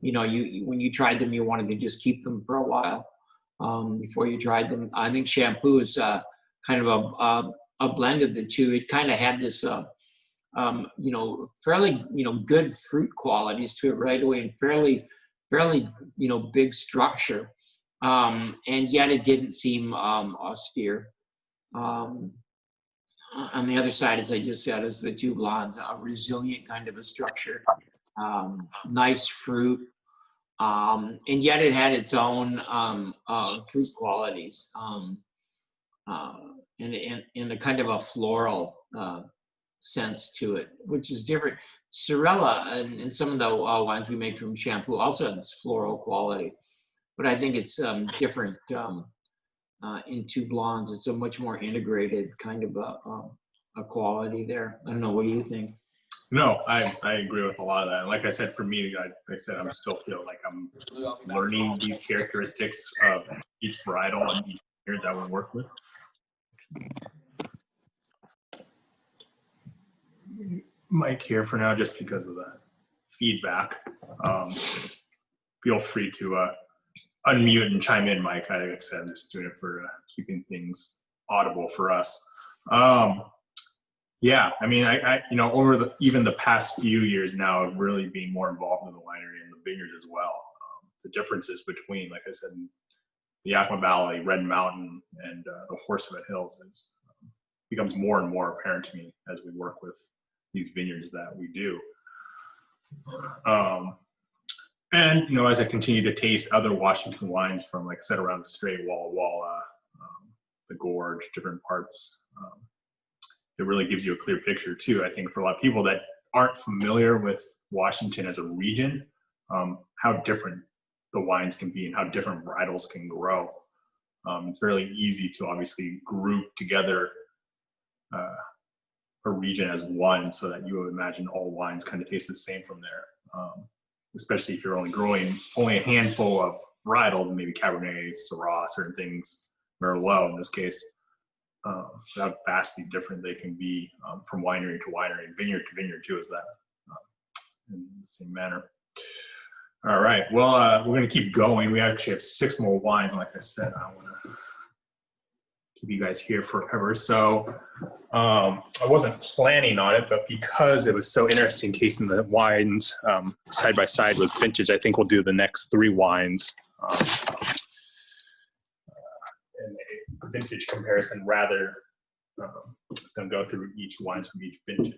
when you tried them, you wanted to just keep them for a while before you tried them. I think Shampoo is kind of a blend of the two. It kind of had this, fairly, good fruit qualities to it right away, and fairly fairly, big structure. And yet it didn't seem austere. On the other side, as I just said, is the two blondes, a resilient kind of a structure, nice fruit, and yet it had its own fruit qualities, and a kind of a floral sense to it, which is different. Syrilla and some of the wines we make from Shampoo also have this floral quality, but I think it's different in two blondes. It's a much more integrated kind of a quality there. I don't know. What do you think? No, I agree with a lot of that. Like I said, for me, like I said, I'm still feeling like I'm learning these characteristics of each varietal and each vineyard that we work with. Mike here for now, just because of the feedback. Feel free to unmute and chime in, Mike. Like I said, I'm just doing it for keeping things audible for us. Yeah, I mean, I over even the past few years now, of really being more involved in the winery and the vineyard as well. The differences between, like I said, the Yakima Valley, Red Mountain, and the Horsehead Hills becomes more and more apparent to me as we work with these vineyards that we do. And as I continue to taste other Washington wines from, like I said, around the Strait, Walla Walla, the Gorge, different parts, it really gives you a clear picture too. I think for a lot of people that aren't familiar with Washington as a region, how different the wines can be and how different varietals can grow. It's really easy to obviously group together a region as one, so that you would imagine all wines kind of taste the same from there. Especially if you're only growing only a handful of varietals, maybe Cabernet, Syrah, certain things, Merlot in this case. How vastly different they can be from winery to winery and vineyard to vineyard too, is that in the same manner. All right, well, we're going to keep going. We actually have 6 more wines, and like I said, I want to keep you guys here forever. So I wasn't planning on it, but because it was so interesting tasting the wines side by side with vintage, I think we'll do the next 3 wines in a vintage comparison rather than go through each wines from each vintage.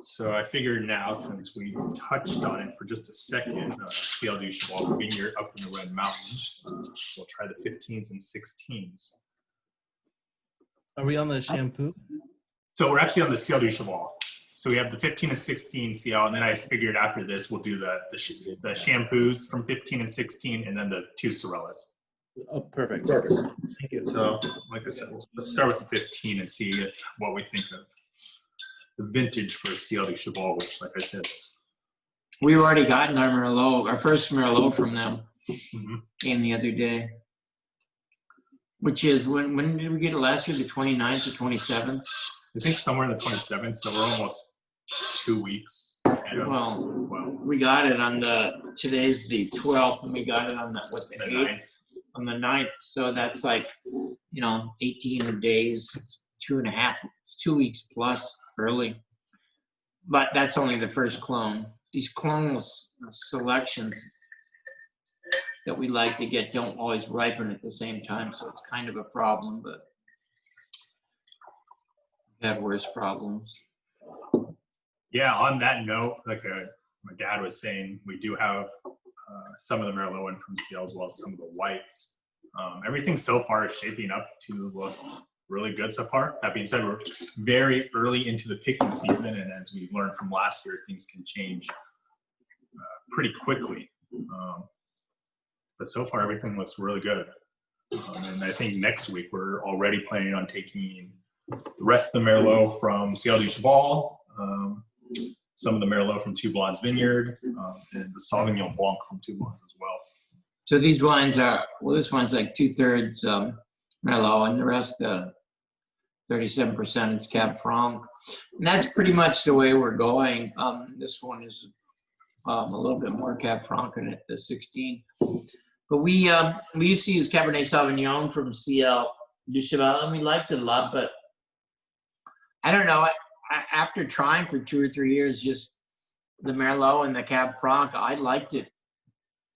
So I figured now, since we touched on it for just a second, Ciel du Cheval vineyard up in the Red Mountains, we'll try the 15s and 16s. Are we on the Shampoo? So we're actually on the Ciel du Cheval. So we have the 15 and 16 Ciel, and then I figured after this we'll do the shampoos from 15 and 16, and then the 2 Syrillas. Oh, perfect. Thank you. So, like I said, let's start with the 15 and see what we think of the vintage for Ciel du Cheval, which, like I said, We've already gotten our Merlot, our first Merlot from them, came the other day. Which is, when did we get it last year? The 29th or 27th? I think somewhere in the 27th, so we're almost 2 weeks. Well, we got it on today's the 12th, and we got it on the 8th? On the 9th. So that's like, 18 days, it's 2.5, it's 2 weeks plus early. But that's only the first clone. These clonal selections that we like to get don't always ripen at the same time, so it's kind of a problem, but we've had worse problems. Yeah, on that note, like my dad was saying, we do have some of the Merlot in from Ciel as well as some of the whites. Everything so far is shaping up to look really good so far. That being said, we're very early into the picking season, and as we learned from last year, things can change pretty quickly. But so far, everything looks really good. And I think next week, we're already planning on taking the rest of the Merlot from Ciel du Cheval, some of the Merlot from Two Blondes Vineyard, and the Sauvignon Blanc from Two Blondes as well. So these wines are, well, this one's like 2/3 Merlot, and the rest, 37% is Cab Franc. And that's pretty much the way we're going. This one is a little bit more Cab Franc in it, the 16. But we used to use Cabernet Sauvignon from Ciel Du Cheval, and we liked it a lot, but I don't know. After trying for 2 or 3 years, just the Merlot and the Cab Franc, I liked it,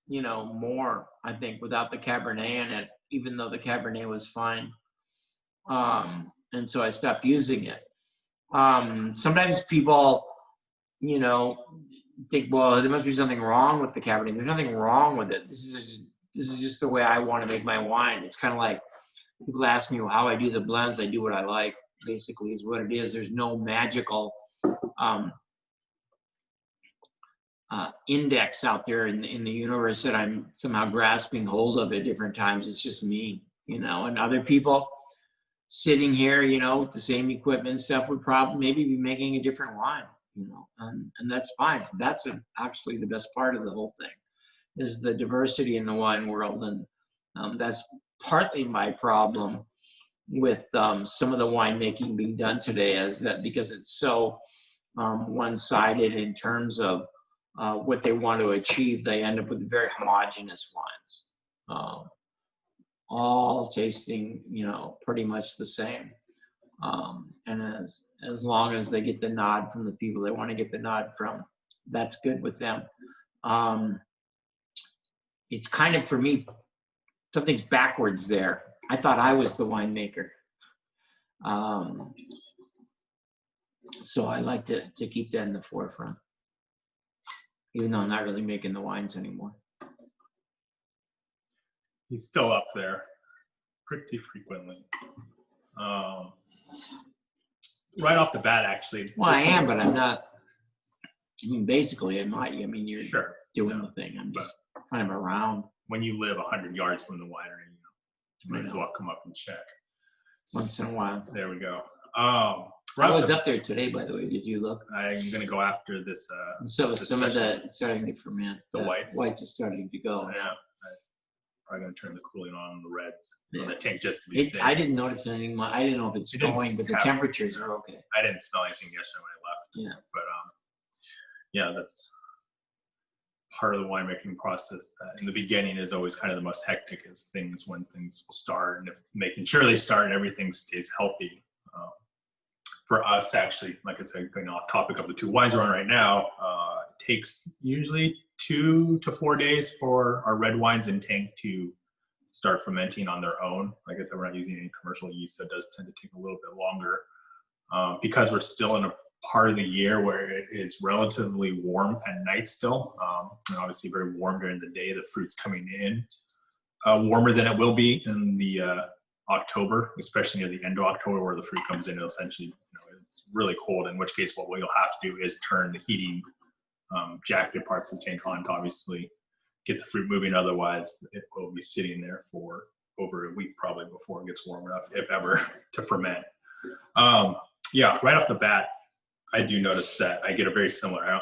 more, I think, without the Cabernet in it, even though the Cabernet was fine. And so I stopped using it. Sometimes people, think, well, there must be something wrong with the Cabernet. There's nothing wrong with it. This is just the way I want to make my wine. It's kind of like people ask me how I do the blends. I do what I like, basically, is what it is. There's no magical index out there in the universe that I'm somehow grasping hold of at different times. It's just me, and other people sitting here, with the same equipment and stuff would probably maybe be making a different wine, and that's fine. That's actually the best part of the whole thing, is the diversity in the wine world. And that's partly my problem with some of the winemaking being done today, is that because it's so one-sided in terms of what they want to achieve, they end up with very homogeneous wines, all tasting, pretty much the same. And as long as they get the nod from the people they want to get the nod from, that's good with them. It's kind of, for me, something's backwards there. I thought I was the winemaker. So I like to keep that in the forefront, even though I'm not really making the wines anymore. He's still up there pretty frequently. Right off the bat, actually. Well, I am, but I'm not. Basically, you're Sure. doing the thing. I'm just kind of around. When you live 100 yards from the winery, you might as well come up and check. Once in a while. There we go. I was up there today, by the way. Did you look? I'm going to go after this. So this some of session. the starting to ferment. The whites? Whites are starting to go. Yeah. I'm probably going to turn the cooling on the reds. Yeah. On the tank just to be safe. I didn't notice anything. I didn't know if it's going, but the temperatures are okay. I didn't smell anything yesterday when I left. Yeah. But yeah, that's part of the winemaking process. That in the beginning is always kind of the most hectic, is things when things will start, and if making sure they start and everything stays healthy. For us, actually, like I said, going off topic of the 2 wines we're on right now, it takes usually 2 to 4 days for our red wines in tank to start fermenting on their own. Like I said, we're not using any commercial yeast, so it does tend to take a little bit longer because we're still in a part of the year where it is relatively warm at night still, and obviously very warm during the day. The fruit's coming in warmer than it will be in the October, especially near the end of October, where the fruit comes in. Essentially, it's really cold. In which case, what we'll have to do is turn the heating jacketed parts of the tank on to obviously get the fruit moving. Otherwise, it will be sitting there for over a week probably before it gets warm enough, if ever, to ferment. Yeah, right off the bat, I do notice that I get a very similar, I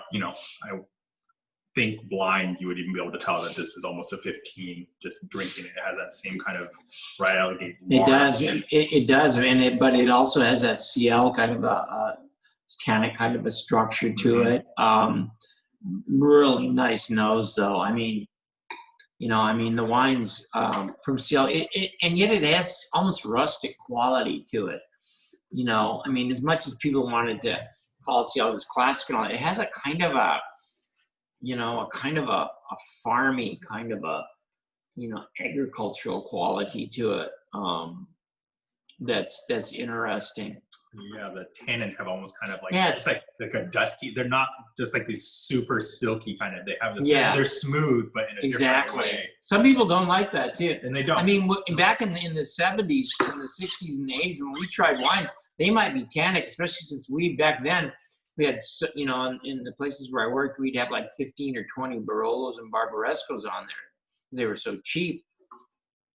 think blind, you would even be able to tell that this is almost a 15, just drinking it. It has that same kind of right out of the gate. It does. It does. But it also has that CL kind of a tannic kind of a structure to it. Really nice nose, though. The wines from CL, and yet it has almost rustic quality to it. As much as people wanted to call CL as classic and all, it has a kind of a farmy kind of a, agricultural quality to it. That's interesting. Yeah, the tannins have almost kind of like, yeah, it's like a dusty, they're not just like these super silky kind of, they have this, yeah, they're smooth, but in a different way. Some people don't like that too. And they don't. Back in the 70s, in the 60s and the 80s, when we tried wines, they might be tannic, especially since back then, we had, in the places where I worked, we'd have like 15 or 20 Barolos and Barbarescos on there because they were so cheap.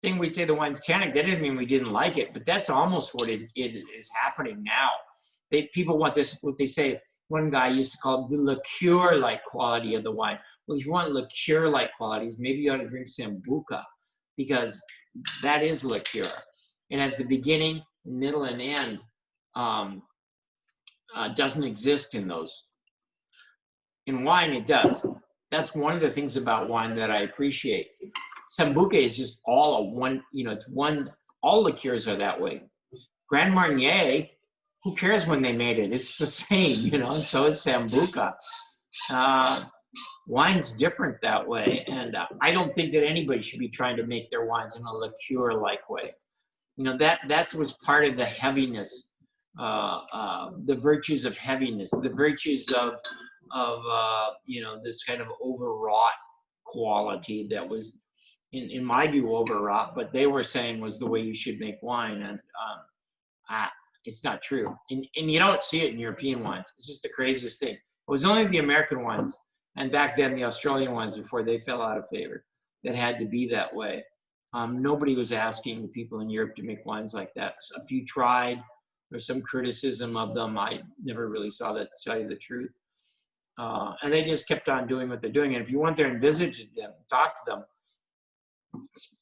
Thing we'd say the wine's tannic, that didn't mean we didn't like it, but that's almost what it is happening now. People want this, what they say, one guy used to call it the liqueur-like quality of the wine. Well, if you want liqueur-like qualities, maybe you ought to drink Sambuca, because that is liqueur. It has the beginning, middle, and end. Doesn't exist in those. In wine, it does. That's one of the things about wine that I appreciate. Sambuca is just all one, it's one all liqueurs are that way. Grand Marnier, who cares when they made it? It's the same, you know, and so is Sambuca. Wine's different that way, and I don't think that anybody should be trying to make their wines in a liqueur-like way. You know, that was part of the heaviness, the virtues of heaviness, the virtues of you know, this kind of overwrought quality that was, in my view, overwrought, but they were saying was the way you should make wine, and it's not true. And you don't see it in European wines. It's just the craziest thing. It was only the American ones, and back then the Australian ones, before they fell out of favor, that had to be that way. Nobody was asking people in Europe to make wines like that. So a few tried. There's some criticism of them. I never really saw that, to tell you the truth. And they just kept on doing what they're doing. And if you went there and visited them, talked to them,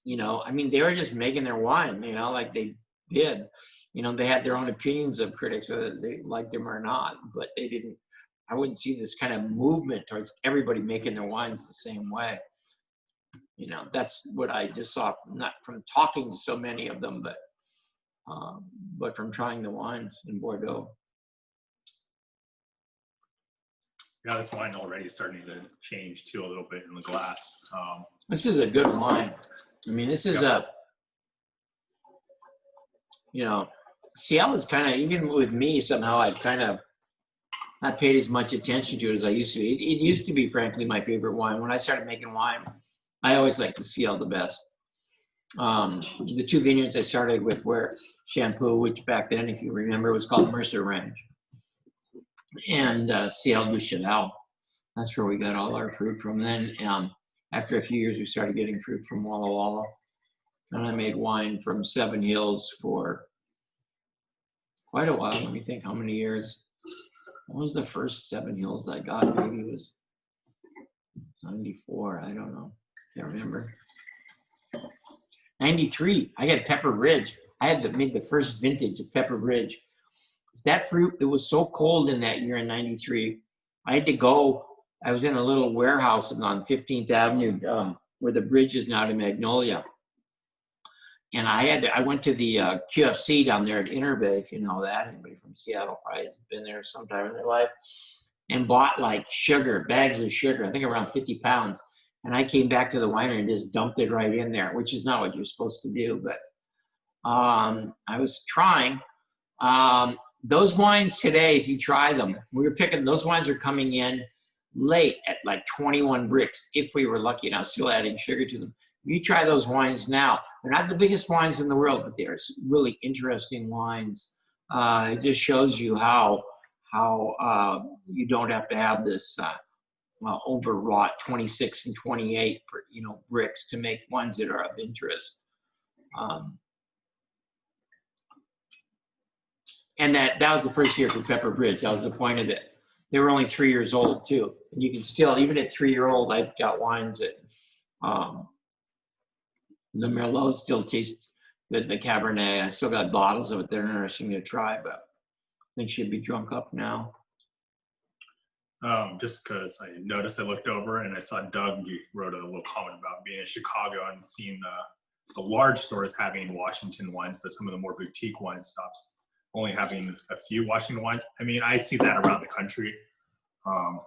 you know, I mean, they were just making their wine, you know, like they did. You know, they had their own opinions of critics, whether they liked them or not, but they didn't. I wouldn't see this kind of movement towards everybody making their wines the same way. You know, that's what I just saw, not from talking to so many of them, but from trying the wines in Bordeaux. Yeah, this wine already is starting to change too a little bit in the glass. This is a good wine. I mean, this is you know, Ciel is kind of, even with me, somehow I've kind of not paid as much attention to it as I used to. It used to be, frankly, my favorite wine. When I started making wine, I always liked the Ciel the best. The two vineyards I started with were Shampoo, which back then, if you remember, was called Mercer Ranch, and Ciel du Cheval. That's where we got all our fruit from. Then after a few years, we started getting fruit from Walla Walla. And I made wine from Seven Hills for quite a while. Let me think how many years. What was the first Seven Hills I got? Maybe it was 94. I don't know. Can't remember. 93. I got Pepper Ridge. I had made the first vintage of Pepper Ridge. That fruit, it was so cold in that year in 93. I had to go. I was in a little warehouse on 15th Avenue where the bridge is now to Magnolia. And I went to the QFC down there at Interbay, if you know that. Anybody from Seattle probably has been there sometime in their life. And bought like sugar, bags of sugar, I think around 50 pounds. And I came back to the winery and just dumped it right in there, which is not what you're supposed to do. But I was trying. Those wines today, if you try them, we were picking, those wines are coming in late at like 21 bricks, if we were lucky, and I was still adding sugar to them. You try those wines now. They're not the biggest wines in the world, but they are really interesting wines. It just shows you how you don't have to have this overwrought 26 and 28, bricks to make wines that are of interest. And that was the first year for Pepper Bridge. That was the point of it. They were only 3 years old too. And you can still, even at 3-year-old, I've got wines that the Merlot still tastes good. The Cabernet, I still got bottles of it. They're interesting to try, but I think should be drunk up now. Just because I noticed, I looked over and I saw Doug, you wrote a little comment about being in Chicago and seeing the large stores having Washington wines, but some of the more boutique wine stops only having a few Washington wines. I mean, I see that around the country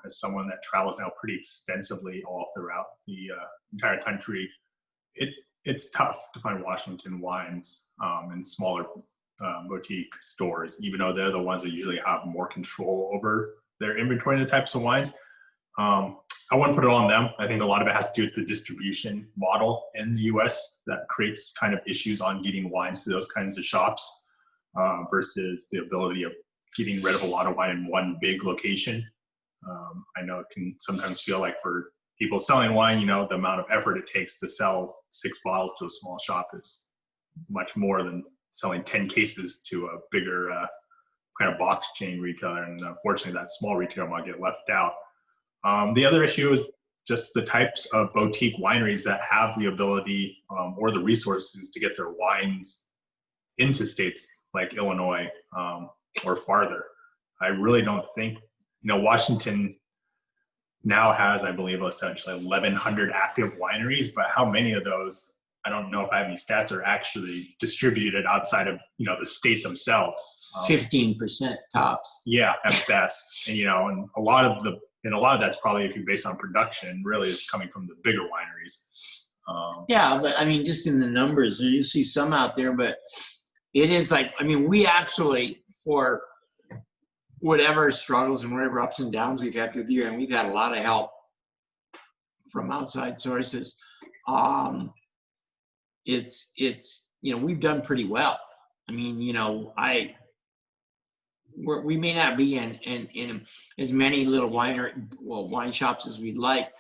as someone that travels now pretty extensively all throughout the entire country. It's tough to find Washington wines in smaller boutique stores, even though they're the ones that usually have more control over their inventory and the types of wines. I wouldn't put it on them. I think a lot of it has to do with the distribution model in the US that creates kind of issues on getting wines to those kinds of shops versus the ability of getting rid of a lot of wine in one big location. I know it can sometimes feel like for people selling wine, the amount of effort it takes to sell 6 bottles to a small shop is much more than selling 10 cases to a bigger kind of box chain retailer. And unfortunately, that small retailer might get left out. The other issue is just the types of boutique wineries that have the ability or the resources to get their wines into states like Illinois or farther. I really don't think, Washington now has, I believe, essentially 1,100 active wineries, but how many of those I don't know if I have any stats, are actually distributed outside of, the state themselves. 15% tops. Yeah, at best. And, and a lot of that's probably, if you base on production, really is coming from the bigger wineries. Yeah, but I mean, just in the numbers, you see some out there, but it is like, I mean, we actually, for whatever struggles and whatever ups and downs we've had through the year, and we've had a lot of help from outside sources. It's we've done pretty well. I mean, we may not be in as many little wine shops as we'd like.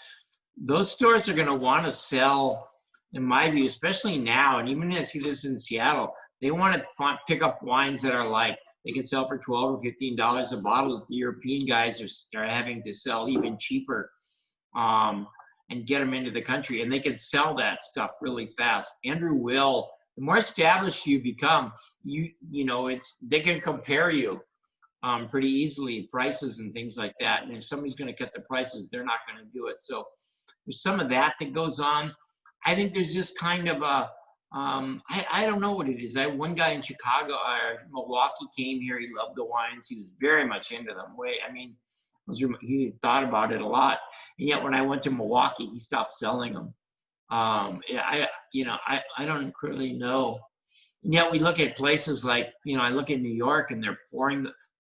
Those stores are going to want to sell, in my view, especially now, and even as you live in Seattle, they want to pick up wines that are like, they can sell for $12 or $15 a bottle that the European guys are having to sell even cheaper, and get them into the country. And they can sell that stuff really fast. Andrew Will, the more established you become, they can compare you pretty easily, prices and things like that. And if somebody's going to cut the prices, they're not going to do it. So there's some of that goes on. I think there's just kind of a, I don't know what it is. One guy in Chicago or Milwaukee came here. He loved the wines. He was very much into them. He thought about it a lot. And yet when I went to Milwaukee, he stopped selling them. I don't really know. And yet we look at places like, I look at New York and they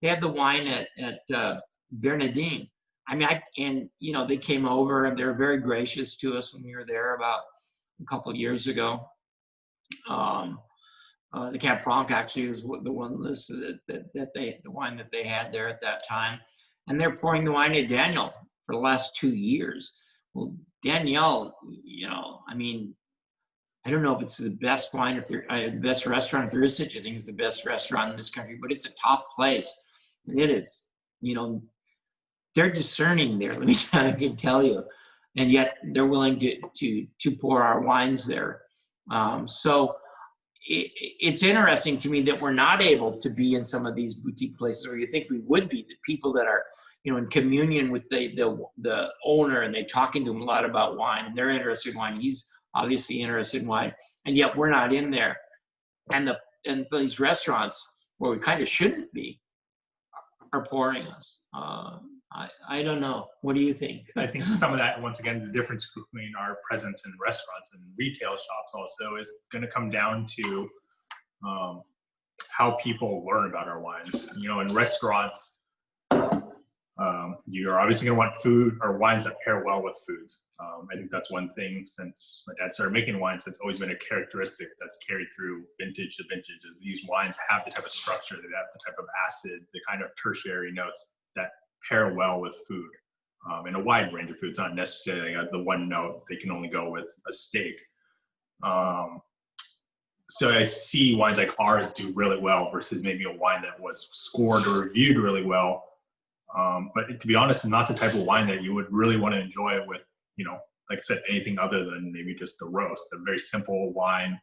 have the wine at Bernardin. I mean, they came over and they were very gracious to us when we were there about a couple of years ago. The Cab Franc actually was the one listed the wine that they had there at that time. And they're pouring the wine at Daniel for the last 2 years. Well, Daniel, I mean, I don't know if it's the best wine, if they're the best restaurant, if there is such a thing as the best restaurant in this country, but it's a top place. And it is, they're discerning there, I can tell you. And yet they're willing to pour our wines there. So it's interesting to me that we're not able to be in some of these boutique places where you think we would be, the people that are, in communion with the owner, and they're talking to him a lot about wine, and they're interested in wine. He's obviously interested in wine, and yet we're not in there. And these restaurants where we kind of shouldn't be are pouring us. I don't know. What do you think? I think some of that, once again, the difference between our presence in restaurants and retail shops also is going to come down to how people learn about our wines. In restaurants, you're obviously going to want food or wines that pair well with foods. I think that's one thing since my dad started making wines, it's always been a characteristic that's carried through vintage to vintage, is these wines have the type of structure, they have the type of acid, the kind of tertiary notes that pair well with food, and a wide range of foods, not necessarily the one note. They can only go with a steak. So I see wines like ours do really well versus maybe a wine that was scored or reviewed really well. But to be honest, it's not the type of wine that you would really want to enjoy with, like I said, anything other than maybe just the roast, a very simple wine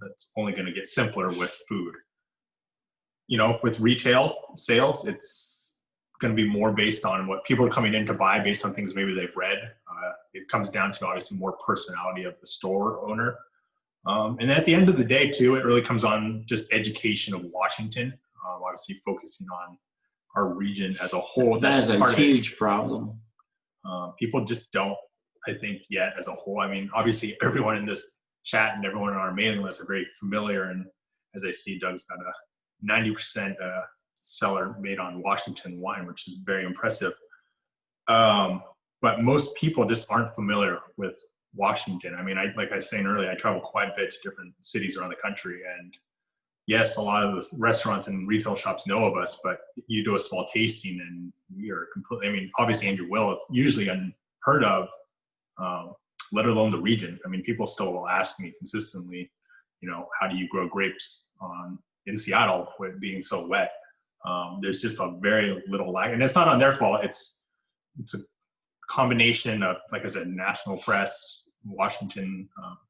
that's only going to get simpler with food. With retail sales, it's going to be more based on what people are coming in to buy based on things maybe they've read. It comes down to obviously more personality of the store owner. And at the end of the day too, it really comes on just education of Washington, obviously focusing on our region as a whole. That's a huge problem. People just don't, I think, yet as a whole. I mean, obviously everyone in this chat and everyone on our mailing list are very familiar. And as I see, Doug's got a 90% cellar made on Washington wine, which is very impressive. But most people just aren't familiar with Washington. I mean, like I was saying earlier, I travel quite a bit to different cities around the country, and yes, a lot of the restaurants and retail shops know of us, but you do a small tasting and we are completely, I mean, obviously Andrew Will is usually unheard of, let alone the region. I mean, people still will ask me consistently, how do you grow grapes in Seattle with it being so wet? There's just a very little lag, and it's not on their fault. It's a combination of, like I said, national press, Washington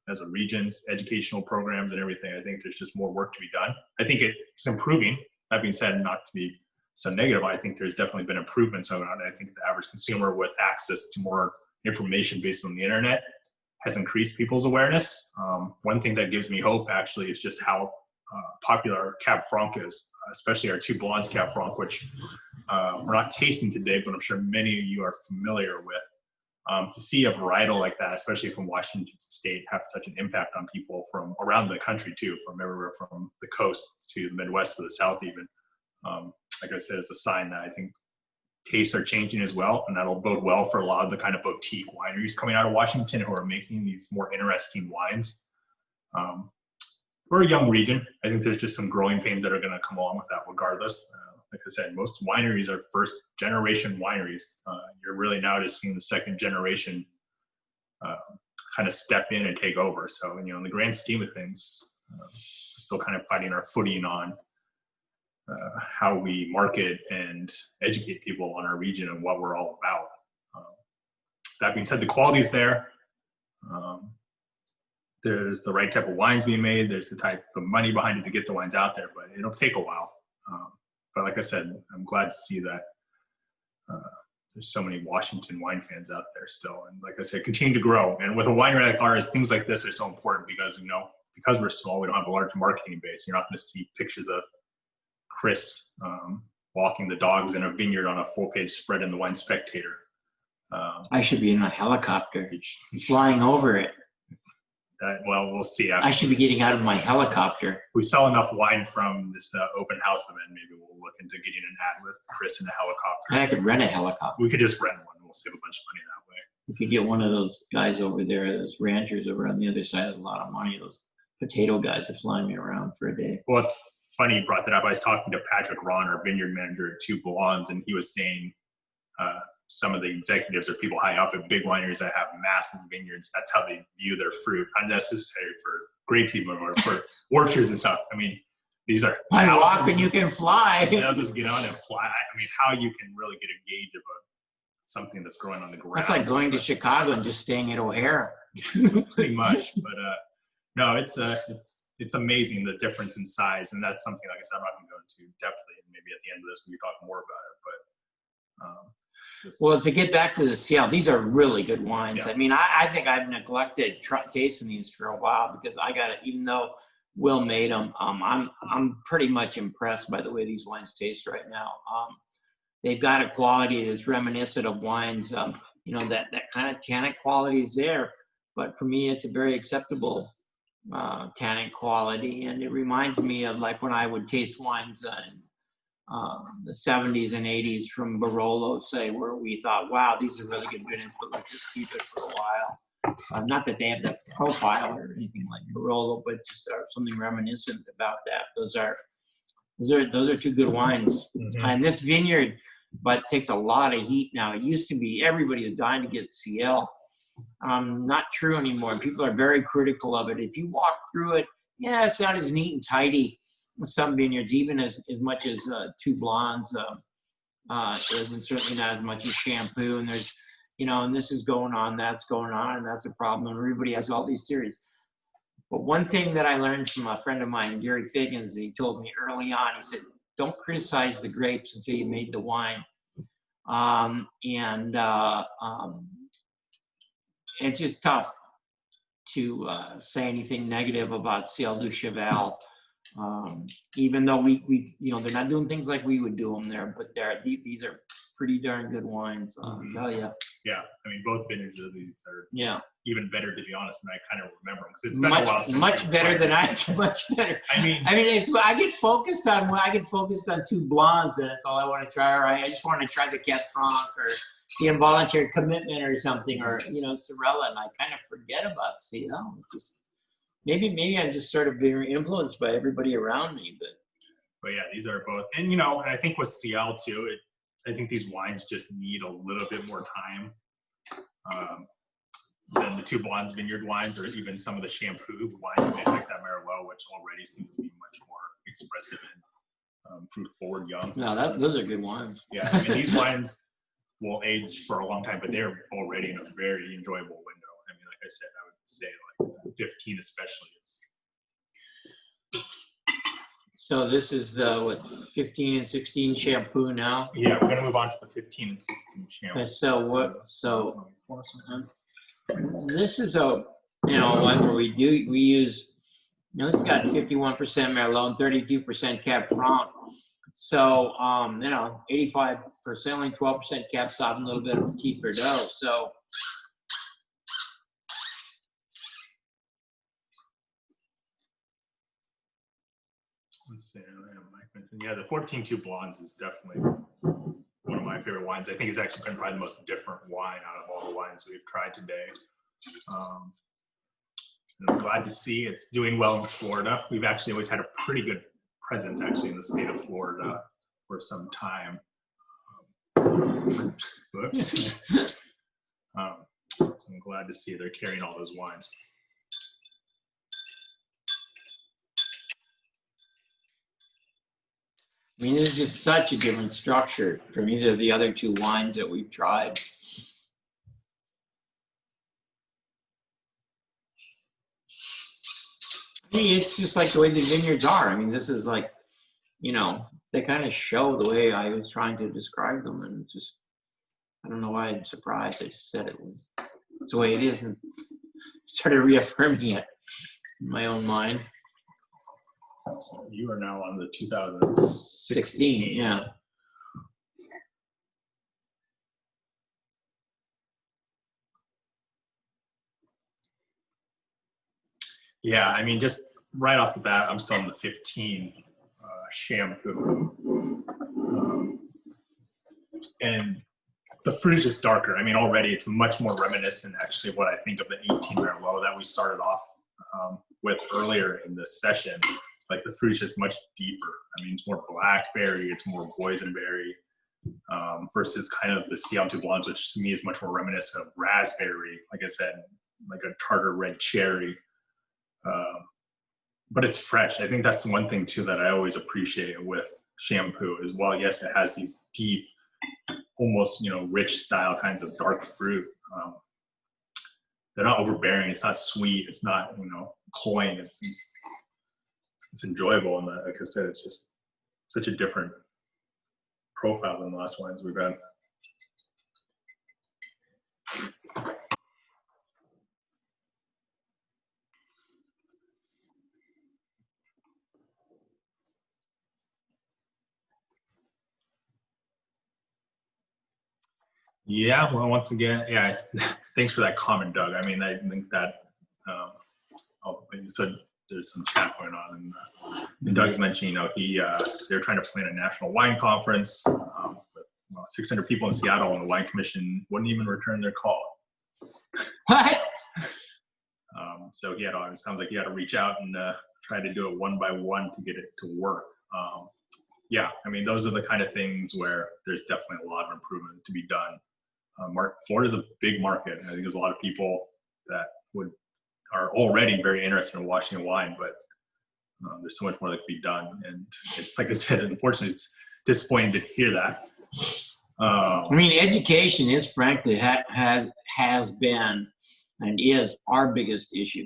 as a region's educational programs and everything. I think there's just more work to be done. I think it's improving. That being said, not to be so negative, I think there's definitely been improvements on it. I think the average consumer with access to more information based on the internet has increased people's awareness. One thing that gives me hope actually is just how popular Cab Franc is, especially our two blondes Cab Franc, which we're not tasting today, but I'm sure many of you are familiar with. To see a varietal like that, especially from Washington State, have such an impact on people from around the country too, from everywhere from the coast to the Midwest to the South even. Like I said, it's a sign that I think tastes are changing as well, and that'll bode well for a lot of the kind of boutique wineries coming out of Washington who are making these more interesting wines. We're a young region. I think there's just some growing pains that are going to come along with that regardless. Like I said, most wineries are first generation wineries. You're really now just seeing the second generation kind of step in and take over. So, you know, in the grand scheme of things, we're still kind of finding our footing on how we market and educate people on our region and what we're all about. That being said, the quality is there. There's the right type of wines being made. There's the type of money behind it to get the wines out there, but it'll take a while. But like I said, I'm glad to see that there's so many Washington wine fans out there still. And like I said, continue to grow. And with a winery like ours, things like this are so important because, you know, because we're small, we don't have a large marketing base. You're not going to see pictures of Chris walking the dogs in a vineyard on a full-page spread in the Wine Spectator. I should be in a helicopter flying over it. Well, we'll see. I should be getting out of my helicopter. If we sell enough wine from this open house event, maybe we'll look into getting an ad with Chris in a helicopter. I could rent a helicopter. We could just rent one. We'll save a bunch of money that way. We could get one of those guys over there, those ranchers over on the other side. There's a lot of money. Those potato guys that fly me around for a day. Well, it's funny you brought that up. I was talking to Patrick Ron, our vineyard manager at Two Blondes, and he was saying some of the executives or people high up at big wineries that have massive vineyards, that's how they view their fruit, unnecessary for grapes even, or for orchards and stuff. I mean, these are I walk and you can fly. They'll just get on and fly. I mean, how you can really get a gauge of something that's growing on the ground. That's like going to Chicago and just staying at O'Hare. Pretty much, but no, it's amazing the difference in size, and that's something, like I said, I'm not going to go into depthly, and maybe at the end of this we can talk more about it. But well, to get back to the CL, these are really good wines. Yeah. I mean, I think I've neglected tasting these for a while because I got it. Even though Will made them, I'm pretty much impressed by the way these wines taste right now. They've got a quality that's reminiscent of wines. You know, that kind of tannic quality is there, but for me, it's a very acceptable tannic quality, and it reminds me of like when I would taste wines in the 70s and 80s from Barolo, say, where we thought, wow, these are really good vintage, but let's just keep it for a while. Not that they have the profile or anything like Barolo, but just something reminiscent about that. Those are two good wines. Mhm. And this vineyard, but takes a lot of heat now. It used to be everybody was dying to get CL. Not true anymore. People are very critical of it. If you walk through it, yeah, it's not as neat and tidy. Some vineyards, even as much as Two Blondes is, and certainly not as much as Shampoo. And there's, you know, and this is going on, that's going on, and that's a problem. And everybody has all these theories. But one thing that I learned from a friend of mine, Gary Figgins, he told me early on, he said, don't criticize the grapes until you made the wine. It's just tough to say anything negative about Ciel du Cheval. Even though we you know, they're not doing things like we would do them there, but these are pretty darn good wines, I'll tell you. Yeah, I mean, both vintages of these are Yeah, even better, to be honest, and I kind of remember them because it's been a while since much better than much better. I mean, It's, I get focused on Two Blondes, and that's all I want to try. Or I just want to try the Cab Franc or the Involuntary Commitment or something, or, you know, Sorella, and I kind of forget about CL. It's just maybe I'm just sort of being influenced by everybody around me, but yeah, these are both, and you know, and I think with CL too, I think these wines just need a little bit more time than the Two Blondes vineyard wines, or even some of the Shampoo wines made like that Merlot, which already seems to be much more expressive and fruit forward young. no, those are good wines. Yeah, I mean, these wines will age for a long time, but they're already in a very enjoyable window. I mean, like I said, I would say like 15 especially is. So this is the 15 and 16 Shampoo now. Yeah, we're gonna move on to the 15 and 16 Shampoo. Okay, so what? So This is a, one where we use, this has got 51% Merlot and 32% Cab Franc. So, 85% only 12% Cab Sauv, and a little bit of Petit Verdot. So, let's see. Yeah, the 14-2 Blondes is definitely one of my favorite wines. I think it's actually been probably the most different wine out of all the wines we've tried today. I'm glad to see it's doing well in Florida. We've actually always had a pretty good presence actually in the state of Florida for some time. Whoops. So I'm glad to see they're carrying all those wines. I mean, it's just such a different structure from either of the other two wines that we've tried. I mean, it's just like the way the vineyards are. I mean, this is like, they kind of show the way I was trying to describe them, and just, I don't know why I'm surprised. I just said it's the way it is, and started reaffirming it in my own mind. So you are now on the 2016. Yeah. Yeah, I mean, just right off the bat, I'm still on the 15 shampoo. And the fruit is just darker. I mean, already it's much more reminiscent, actually, of what I think of the 18 Merlot that we started off with earlier in this session. Like, the fruit is just much deeper. I mean, it's more blackberry, it's more boysenberry, versus kind of the Ciantu Blondes, which to me is much more reminiscent of raspberry, like I said, like a tartar red cherry. But it's fresh. I think that's the one thing too that I always appreciate with shampoo is, well, yes, it has these deep, almost, rich style kinds of dark fruit. They're not overbearing. It's not sweet. It's not, cloying. It's enjoyable. And like I said, it's just such a different profile than the last wines we've had. Yeah, well, once again, yeah, thanks for that comment, Doug. I mean, I think that, like you said, there's some chat going on, and Doug's mentioning, they're trying to plan a national wine conference with 600 people in Seattle, and the wine commission wouldn't even return their call. What? So it sounds like he had to reach out and try to do it one by one to get it to work. Yeah, I mean, those are the kind of things where there's definitely a lot of improvement to be done. Florida's a big market. I think there's a lot of people that are already very interested in Washington wine, but there's so much more that can be done. And it's, like I said, unfortunately, it's disappointing to hear that. I mean, education is frankly has been and is our biggest issue.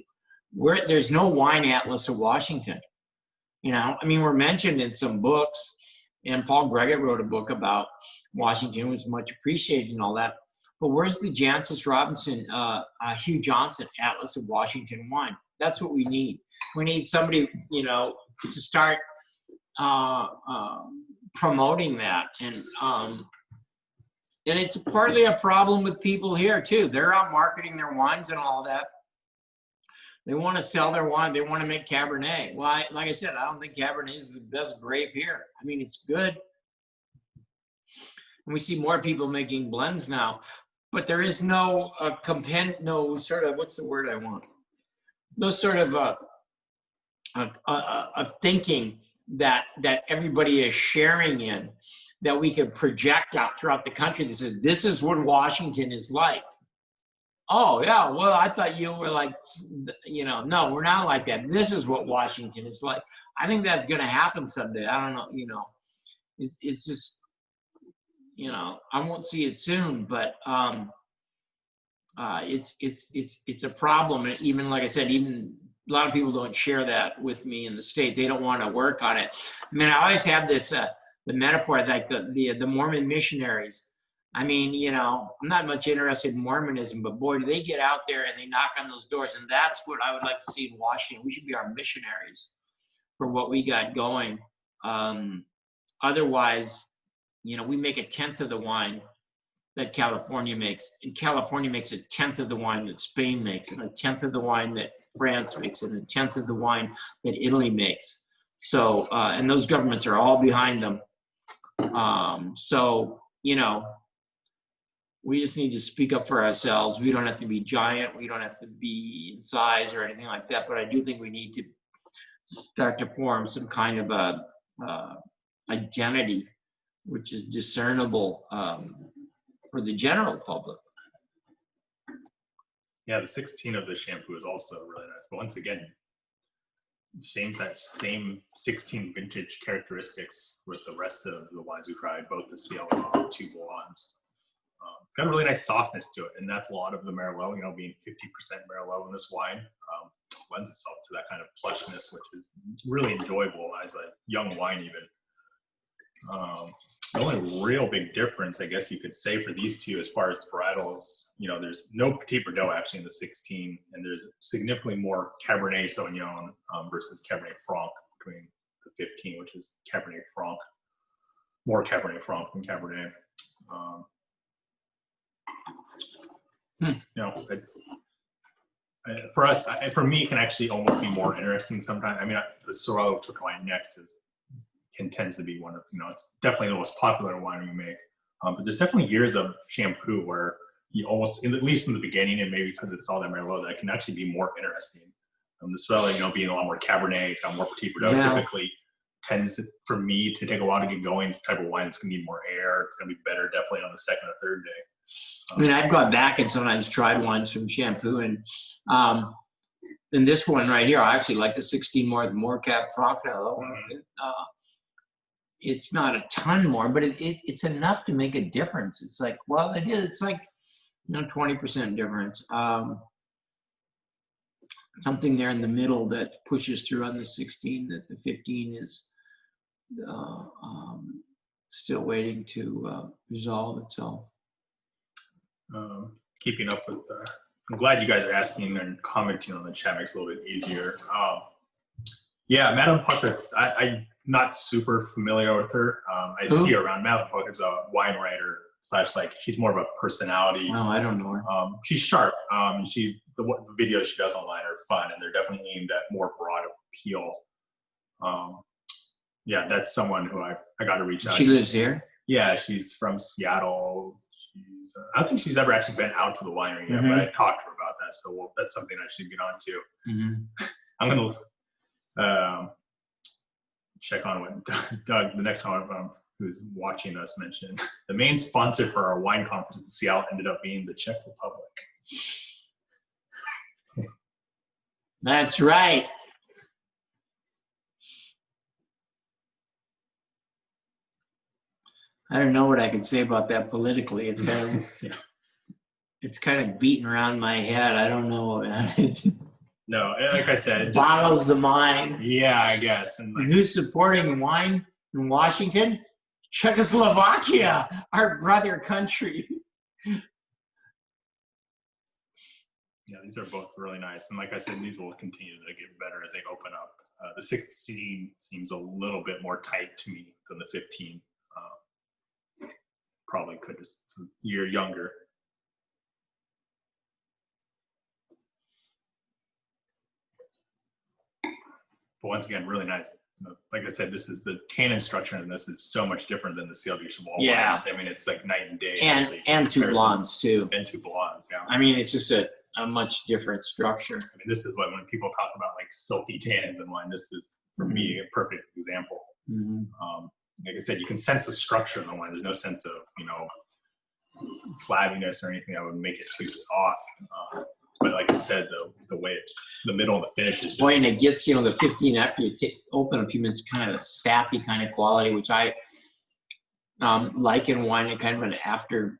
There's no wine atlas of Washington. I mean, we're mentioned in some books, and Paul Greggett wrote a book about Washington, was much appreciated and all that. But where's the Jancis Robinson, Hugh Johnson Atlas of Washington wine? That's what we need. We need somebody, to start promoting that. And it's partly a problem with people here too. They're out marketing their wines and all that. They want to sell their wine. They want to make Cabernet. Well, like I said, I don't think Cabernet is the best grape here. I mean, it's good. And we see more people making blends now. But there is no no sort of, what's the word I want? No sort of a thinking that everybody is sharing in, that we could project out throughout the country that says, this is what Washington is like. Oh, yeah, well, I thought you were like, no, we're not like that. This is what Washington is like. I think that's going to happen someday. I don't know, it's just, I won't see it soon, but it's a problem. And even, like I said, even a lot of people don't share that with me in the state. They don't want to work on it. I mean, I always have this, the metaphor, like the Mormon missionaries, I mean, you know, I'm not much interested in Mormonism, but boy, do they get out there and they knock on those doors. And that's what I would like to see in Washington. We should be our missionaries for what we got going. Otherwise, you know, we make 1/10 of the wine that California makes. And California makes 1/10 of the wine that Spain makes, and 1/10 of the wine that France makes, and 1/10 of the wine that Italy makes. So, and those governments are all behind them. So, you know, we just need to speak up for ourselves. We don't have to be giant. We don't have to be in size or anything like that. But I do think we need to start to form some kind of a identity, which is discernible for the general public. Yeah, the 16 of the shampoo is also really nice. But once again, shames that same 16 vintage characteristics with the rest of the wines we tried, both the Cielo and the two blondes. Got a really nice softness to it, and that's a lot of the Merlot, you know, being 50% Merlot in this wine, lends itself to that kind of plushness, which is really enjoyable as a young wine even. The only real big difference, I guess you could say, for these two as far as varietals, you know, there's no Petit Verdot actually in the 16, and there's significantly more Cabernet Sauvignon versus Cabernet Franc between the 15, which is Cabernet Franc, more Cabernet Franc than Cabernet. You know, it's for us, for me, it can actually almost be more interesting sometimes. I mean, the Syrah took wine next tends to be one of, you know, it's definitely the most popular wine we make. But there's definitely years of shampoo where you almost, at least in the beginning, and maybe because it's all that Merlot, that can actually be more interesting. The Syrah, you know, being a lot more Cabernet, it's got more Petit Verdot, typically tends to, for me, to take a while to get going. It's the type of wine that's going to need more air. It's going to be better definitely on the second or third day. I mean, I've gone back and sometimes tried wines from shampoo, and in this one right here, I actually like the 16 more, the more Cab Franc. It's not a ton more, but it's enough to make a difference. It's like, well, it is. It's like, you know, 20% difference. Something there in the middle that pushes through on the 16 that the 15 is still waiting to resolve itself. Keeping up with I'm glad you guys are asking and commenting on the chat, makes it a little bit easier. Yeah, Madame Puckett's, I'm not super familiar with her. I see her around. Madame Puckett's a wine writer / like, she's more of a personality. No, I don't know her. She's sharp. The videos she does online are fun, and they're definitely aimed at more broad appeal. Yeah, that's someone who I got to reach out to. She lives here? Yeah, she's from Seattle. I don't think she's ever actually been out to the winery yet, but I've talked to her about that, so that's something I should get on to. I'm going to check on what Doug, the next time who's watching us, mentioned. The main sponsor for our wine conference in Seattle ended up being the Czech Republic. That's right. I don't know what I can say about that politically. It's kind of it's kind of beating around my head. I don't know. No, like I said, it boggles the mind. Yeah, I guess. And who's supporting wine in Washington? Czechoslovakia, our brother country. Yeah, these are both really nice. And like I said, these will continue to get better as they open up. The 16 seems a little bit more tight to me than the 15. Probably could just a year younger. But once again, really nice. Like I said, this is the tannin structure, and this is so much different than the Ciel du Cheval wines. I mean, it's like night and day. And two blondes too. And two blondes, yeah. I mean, it's just a much different structure. I mean, this is what, when people talk about like silky tannins in wine, this is for me a perfect example. Like I said, you can sense the structure in the wine. There's no sense of, you know, flabbiness or anything that would make it too soft. But like I said, the way the middle and the finish is just... Boy, and it gets, you know, the 15 after you open a few minutes, kind of a sappy kind of quality, which I like in wine. And kind of an after,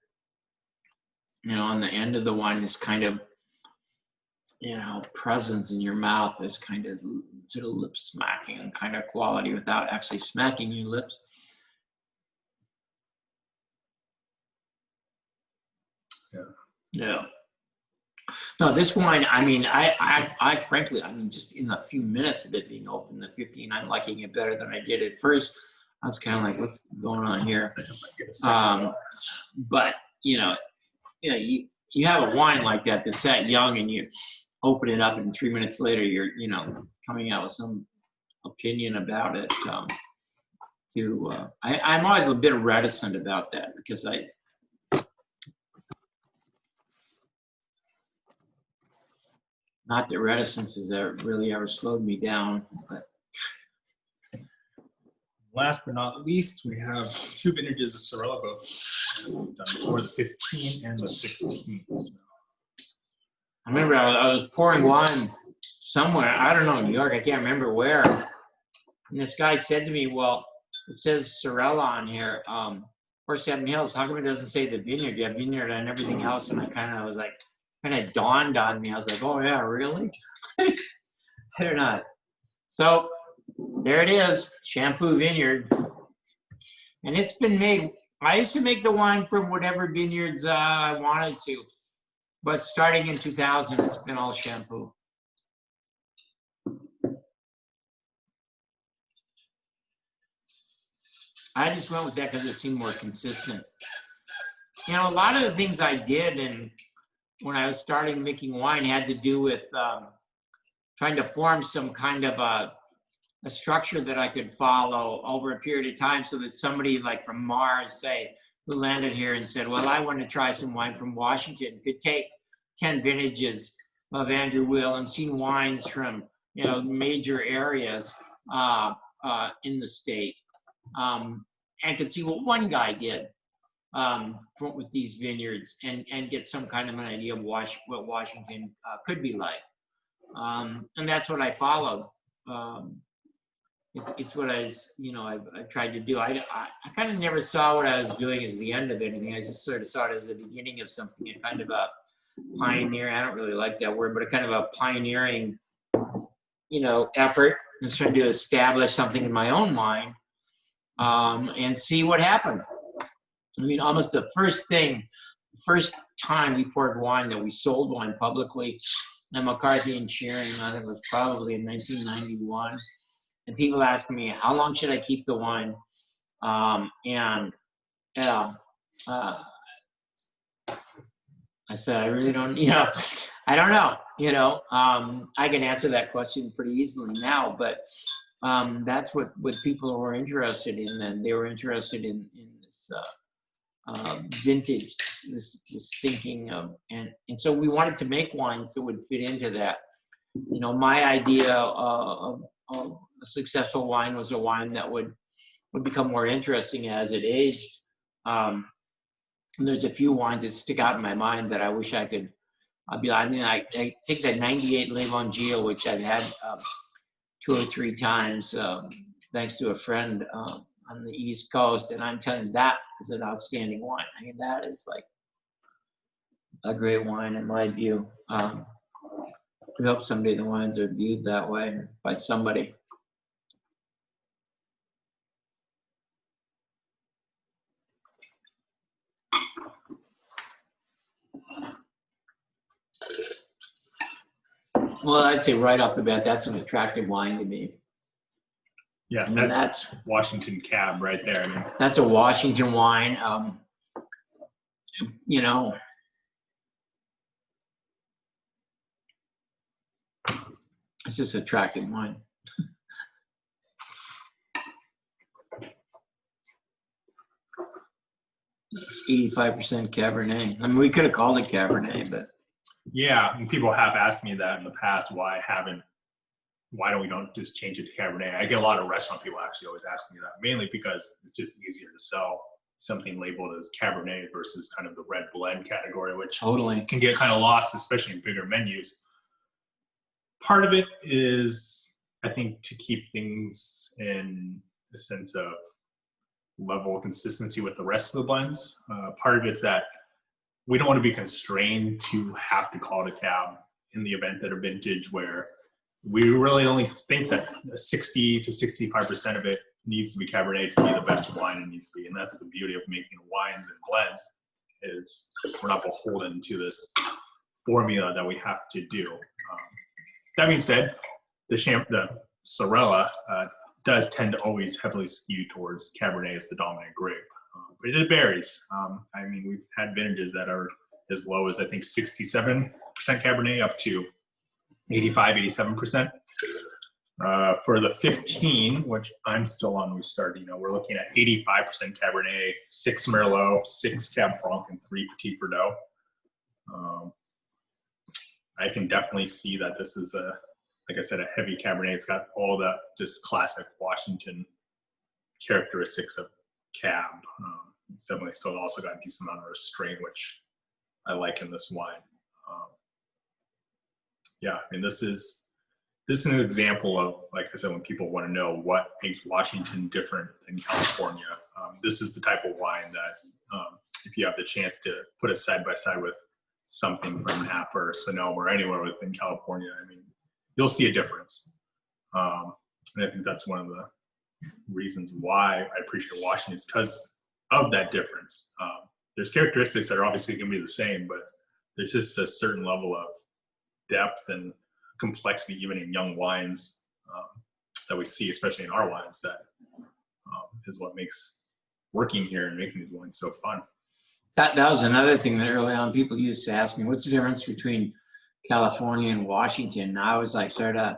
you know, on the end of the wine, this kind of, you know, presence in your mouth, this kind of sort of lip smacking kind of quality without actually smacking your lips. Yeah. No, this wine, I mean, I frankly, I mean, just in the few minutes of it being open, the 15, I'm liking it better than I did at first. I was kind of like, what's going on here? But, you have a wine like that that's that young and you open it up and 3 minutes later, you're, coming out with some opinion about it. I'm always a bit reticent about that because not that reticence has really ever slowed me down, but. Last but not least, we have 2 vintages of Sorella, both done for the 15 and the 16. I remember I was pouring wine somewhere, I don't know, New York, I can't remember where. And this guy said to me, well, it says Sorella on here, or Seven Hills. How come it doesn't say the vineyard? You have vineyard and everything else. And I kind of dawned on me. I was like, oh yeah, really? They're not. So there it is, Shampoo Vineyard. And it's been made, I used to make the wine from whatever vineyards I wanted to. But starting in 2000, it's been all Shampoo. I just went with that because it seemed more consistent. A lot of the things I did and when I was starting making wine had to do with trying to form some kind of a structure that I could follow over a period of time so that somebody like from Mars, say, who landed here and said, well, I want to try some wine from Washington, could take 10 vintages of Andrew Will and seen wines from, major areas in the state. And could see what one guy did with these vineyards and get some kind of an idea of what Washington could be like. And that's what I followed. It's what I tried to do. I kind of never saw what I was doing as the end of anything. I just sort of saw it as the beginning of something, a kind of a pioneer. I don't really like that word, but a kind of a pioneering, effort. I was trying to establish something in my own mind. And see what happened. I mean, almost the first time we poured wine that we sold wine publicly at McCarthy and Shearing, I think it was probably in 1991. And people asked me, how long should I keep the wine? I said, I really don't, I don't know, I can answer that question pretty easily now, but that's what people were interested in, and they were interested in this vintage, this thinking of, and so we wanted to make wines that would fit into that. My idea of a successful wine was a wine that would become more interesting as it aged. And there's a few wines that stick out in my mind that I wish I could. I think that 98 Lévangile, which I've had 2 or 3 times, thanks to a friend on the East Coast. And I'm telling you, that is an outstanding wine. I mean, that is like a great wine in my view. We hope someday the wines are viewed that way by somebody. Well, I'd say right off the bat, that's an attractive wine to me. Yeah, that's Washington Cab right there. I mean, that's a Washington wine. It's just attractive wine. It's 85% Cabernet. I mean, we could have called it Cabernet, but. Yeah, and people have asked me that in the past. Why don't we just change it to Cabernet? I get a lot of restaurant people actually always ask me that, mainly because it's just easier to sell something labeled as Cabernet versus kind of the red blend category, which totally can get kind of lost, especially in bigger menus. Part of it is, I think, to keep things in a sense of level of consistency with the rest of the blends. Part of it's that we don't want to be constrained to have to call it a cab in the event that a vintage where we really only think that 60 to 65% of it needs to be Cabernet to be the best wine it needs to be. And that's the beauty of making wines and blends, is we're not beholden to this formula that we have to do. That being said, the Sorella does tend to always heavily skew towards Cabernet as the dominant grape, but it varies. I mean, we've had vintages that are as low as I think 67% Cabernet up to 85, 87%. For the 15, which I'm still on restart, we're looking at 85% Cabernet, 6 Merlot, 6 Cab Franc, and 3 Petit Verdot. I can definitely see that this is like I said, a heavy Cabernet. It's got all the just classic Washington characteristics of Cab. It's definitely still also got a decent amount of restraint, which I like in this wine. Yeah, I mean, this is an example of, like I said, when people want to know what makes Washington different than California. This is the type of wine that if you have the chance to put it side by side with something from Napa or Sonoma or anywhere within California, I mean, you'll see a difference. And I think that's one of the reasons why I appreciate Washington is because of that difference. There's characteristics that are obviously going to be the same, but there's just a certain level of depth and complexity, even in young wines, that we see, especially in our wines, that is what makes working here and making these wines so fun. That was another thing that early on people used to ask me, what's the difference between California and Washington? And I was like, I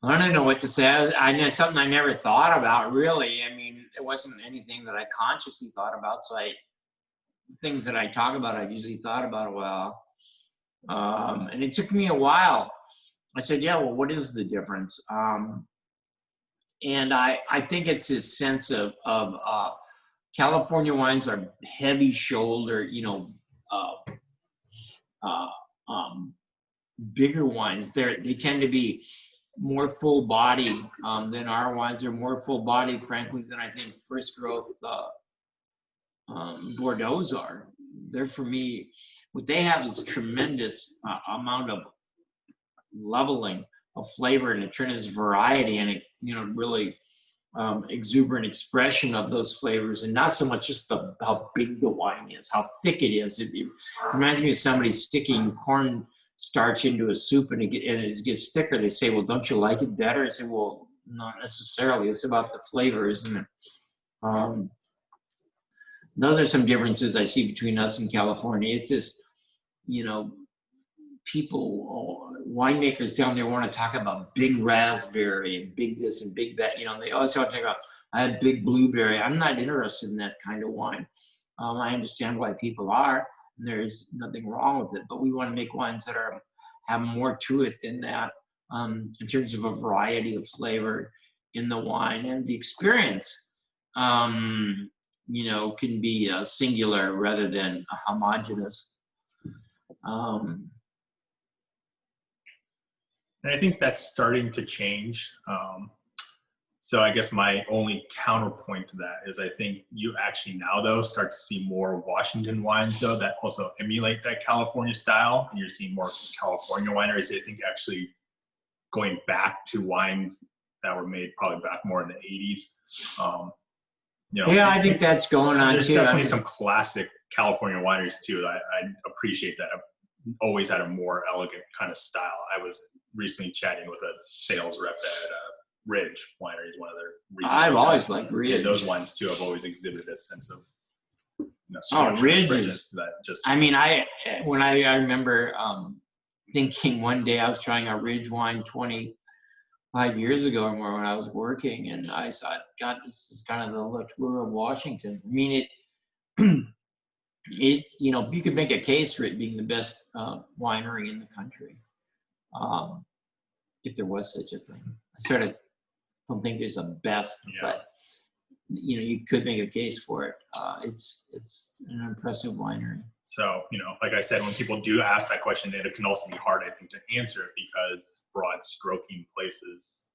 don't know what to say. I know something I never thought about, really. I mean, it wasn't anything that I consciously thought about. So things that I talk about, I've usually thought about a while. And it took me a while. I said, yeah, well, what is the difference? And I think it's this sense of California wines are heavy shoulder, bigger wines. They tend to be more full body than our wines are more full bodied, frankly, than I think first growth Bordeaux's are. They're, for me, what they have is tremendous amount of leveling of flavor and a tremendous variety and it, really exuberant expression of those flavors, and not so much just how big the wine is, how thick it is. It reminds me of somebody sticking corn starch into a soup and it gets thicker. They say, well, don't you like it better? I say, well, not necessarily. It's about the flavor, isn't it? Those are some differences I see between us and California. It's just, people, winemakers down there want to talk about big raspberry and big this and big that. They always want to talk about, I have big blueberry. I'm not interested in that kind of wine. I understand why people are, and there's nothing wrong with it, but we want to make wines that have more to it than that in terms of a variety of flavor in the wine, and the experience can be singular rather than homogeneous. And I think that's starting to change. So I guess my only counterpoint to that is I think you actually now, though, start to see more Washington wines, though, that also emulate that California style. And you're seeing more California wineries, I think, actually going back to wines that were made probably back more in the 80s. Yeah, I think that's going on, there's too. Definitely some classic California wineries, too. I appreciate that. I've always had a more elegant kind of style. I was recently chatting with a sales rep at Ridge Winery, is one of their regional I've sales. always liked Ridge. Yeah, those wines too have always exhibited a sense of Ridge is that just. I mean, I remember thinking one day I was trying a Ridge wine 25 years ago or more when I was working, and I thought, God, this is kind of the Latour of Washington. I mean, you could make a case for it being the best winery in the country, if there was such a thing. I sort of don't think there's a best, but you could make a case for it. It's an impressive winery. So, like I said, when people do ask that question, it can also be hard, I think, to answer it, because broad stroking places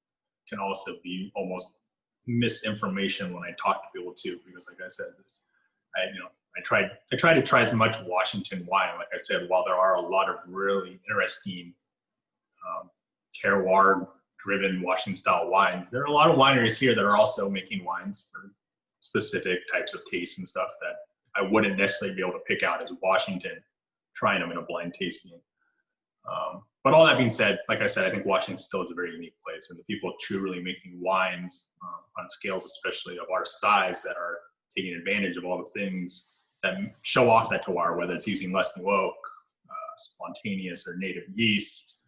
can also be almost misinformation when I talk to people too, because like I said, I try to try as much Washington wine. Like I said, while there are a lot of really interesting terroir-driven Washington-style wines, there are a lot of wineries here that are also making wines for specific types of tastes and stuff that I wouldn't necessarily be able to pick out as Washington, trying them in a blind tasting. But all that being said, like I said, I think Washington still is a very unique place, and the people truly making wines on scales, especially of our size, that are taking advantage of all the things that show off that terroir, whether it's using less new oak, spontaneous or native yeast,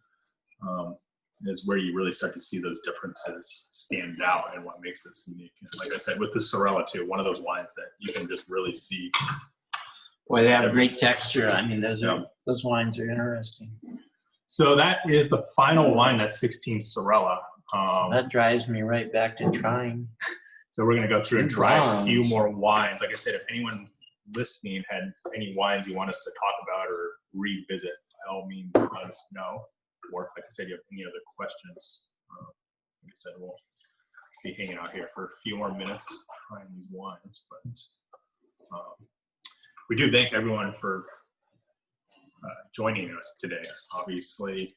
is where you really start to see those differences stand out and what makes this unique. And like I said, with the Sorella too, one of those wines that you can just really see. Boy, they have great texture. I mean, those wines are interesting. So that is the final wine, that's 16 Sorella. So that drives me right back to trying. So we're going to go through and try a Wines. few more wines. Like I said, if anyone listening had any wines you want us to talk about or revisit, by all means, let us know. Or if, like I said, you have any other questions, like I said, we'll be hanging out here for a few more minutes trying these wines. But we do thank everyone for joining us today. Obviously,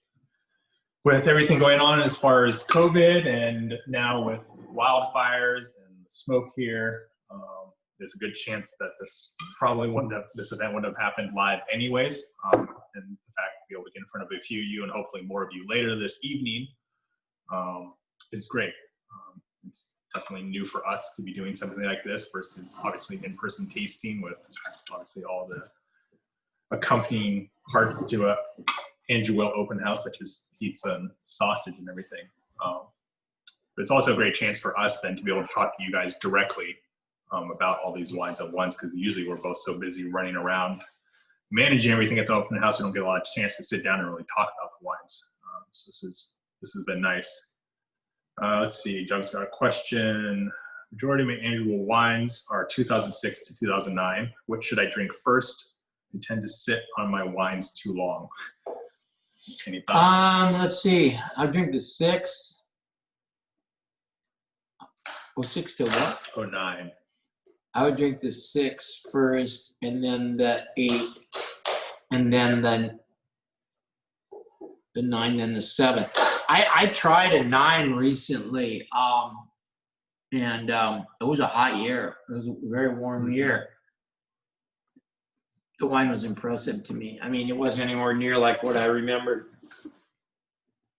with everything going on as far as COVID and now with wildfires and the smoke here, there's a good chance that this event wouldn't have happened live anyways. And the fact to be able to get in front of a few of you and hopefully more of you later this evening is great. It's definitely new for us to be doing something like this versus obviously in-person tasting with obviously all the accompanying parts to a Andrew Will open house, such as pizza and sausage and everything. But it's also a great chance for us then to be able to talk to you guys directly about all these wines at once, because usually we're both so busy running around managing everything at the open house, we don't get a lot of chance to sit down and really talk about the wines. So this has been nice. Let's see, Doug's got a question. Majority of my annual wines are 2006 to 2009. What should I drink first? I tend to sit on my wines too long. Any thoughts? Let's see. I'll drink the 6. Oh, 6 to what? 09. I would drink the 6 first, and then the 8, and then the 9, then the 7. I tried a 9 recently, and it was a hot year. It was a very warm year. The wine was impressive to me. I mean, it wasn't anywhere near like what I remembered.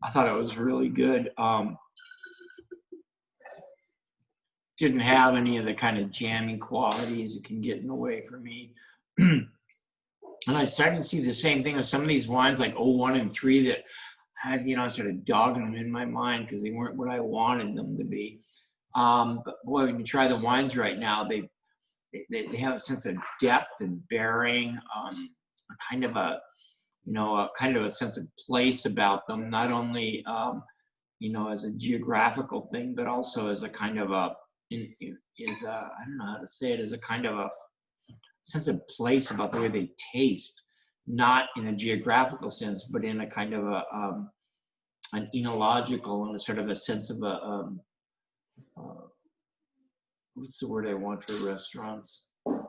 I thought it was really good. Didn't have any of the kind of jammy qualities that can get in the way for me. And I started to see the same thing with some of these wines like 01 and 3 that I, started dogging them in my mind because they weren't what I wanted them to be. But boy, when you try the wines right now, they have a sense of depth and bearing, a kind of a sense of place about them, not only, as a geographical thing, but also as a kind of I don't know how to say it, as a kind of a sense of place about the way they taste, not in a geographical sense, but in a kind of an enological and a sort of a sense of what's the word I want for restaurants? What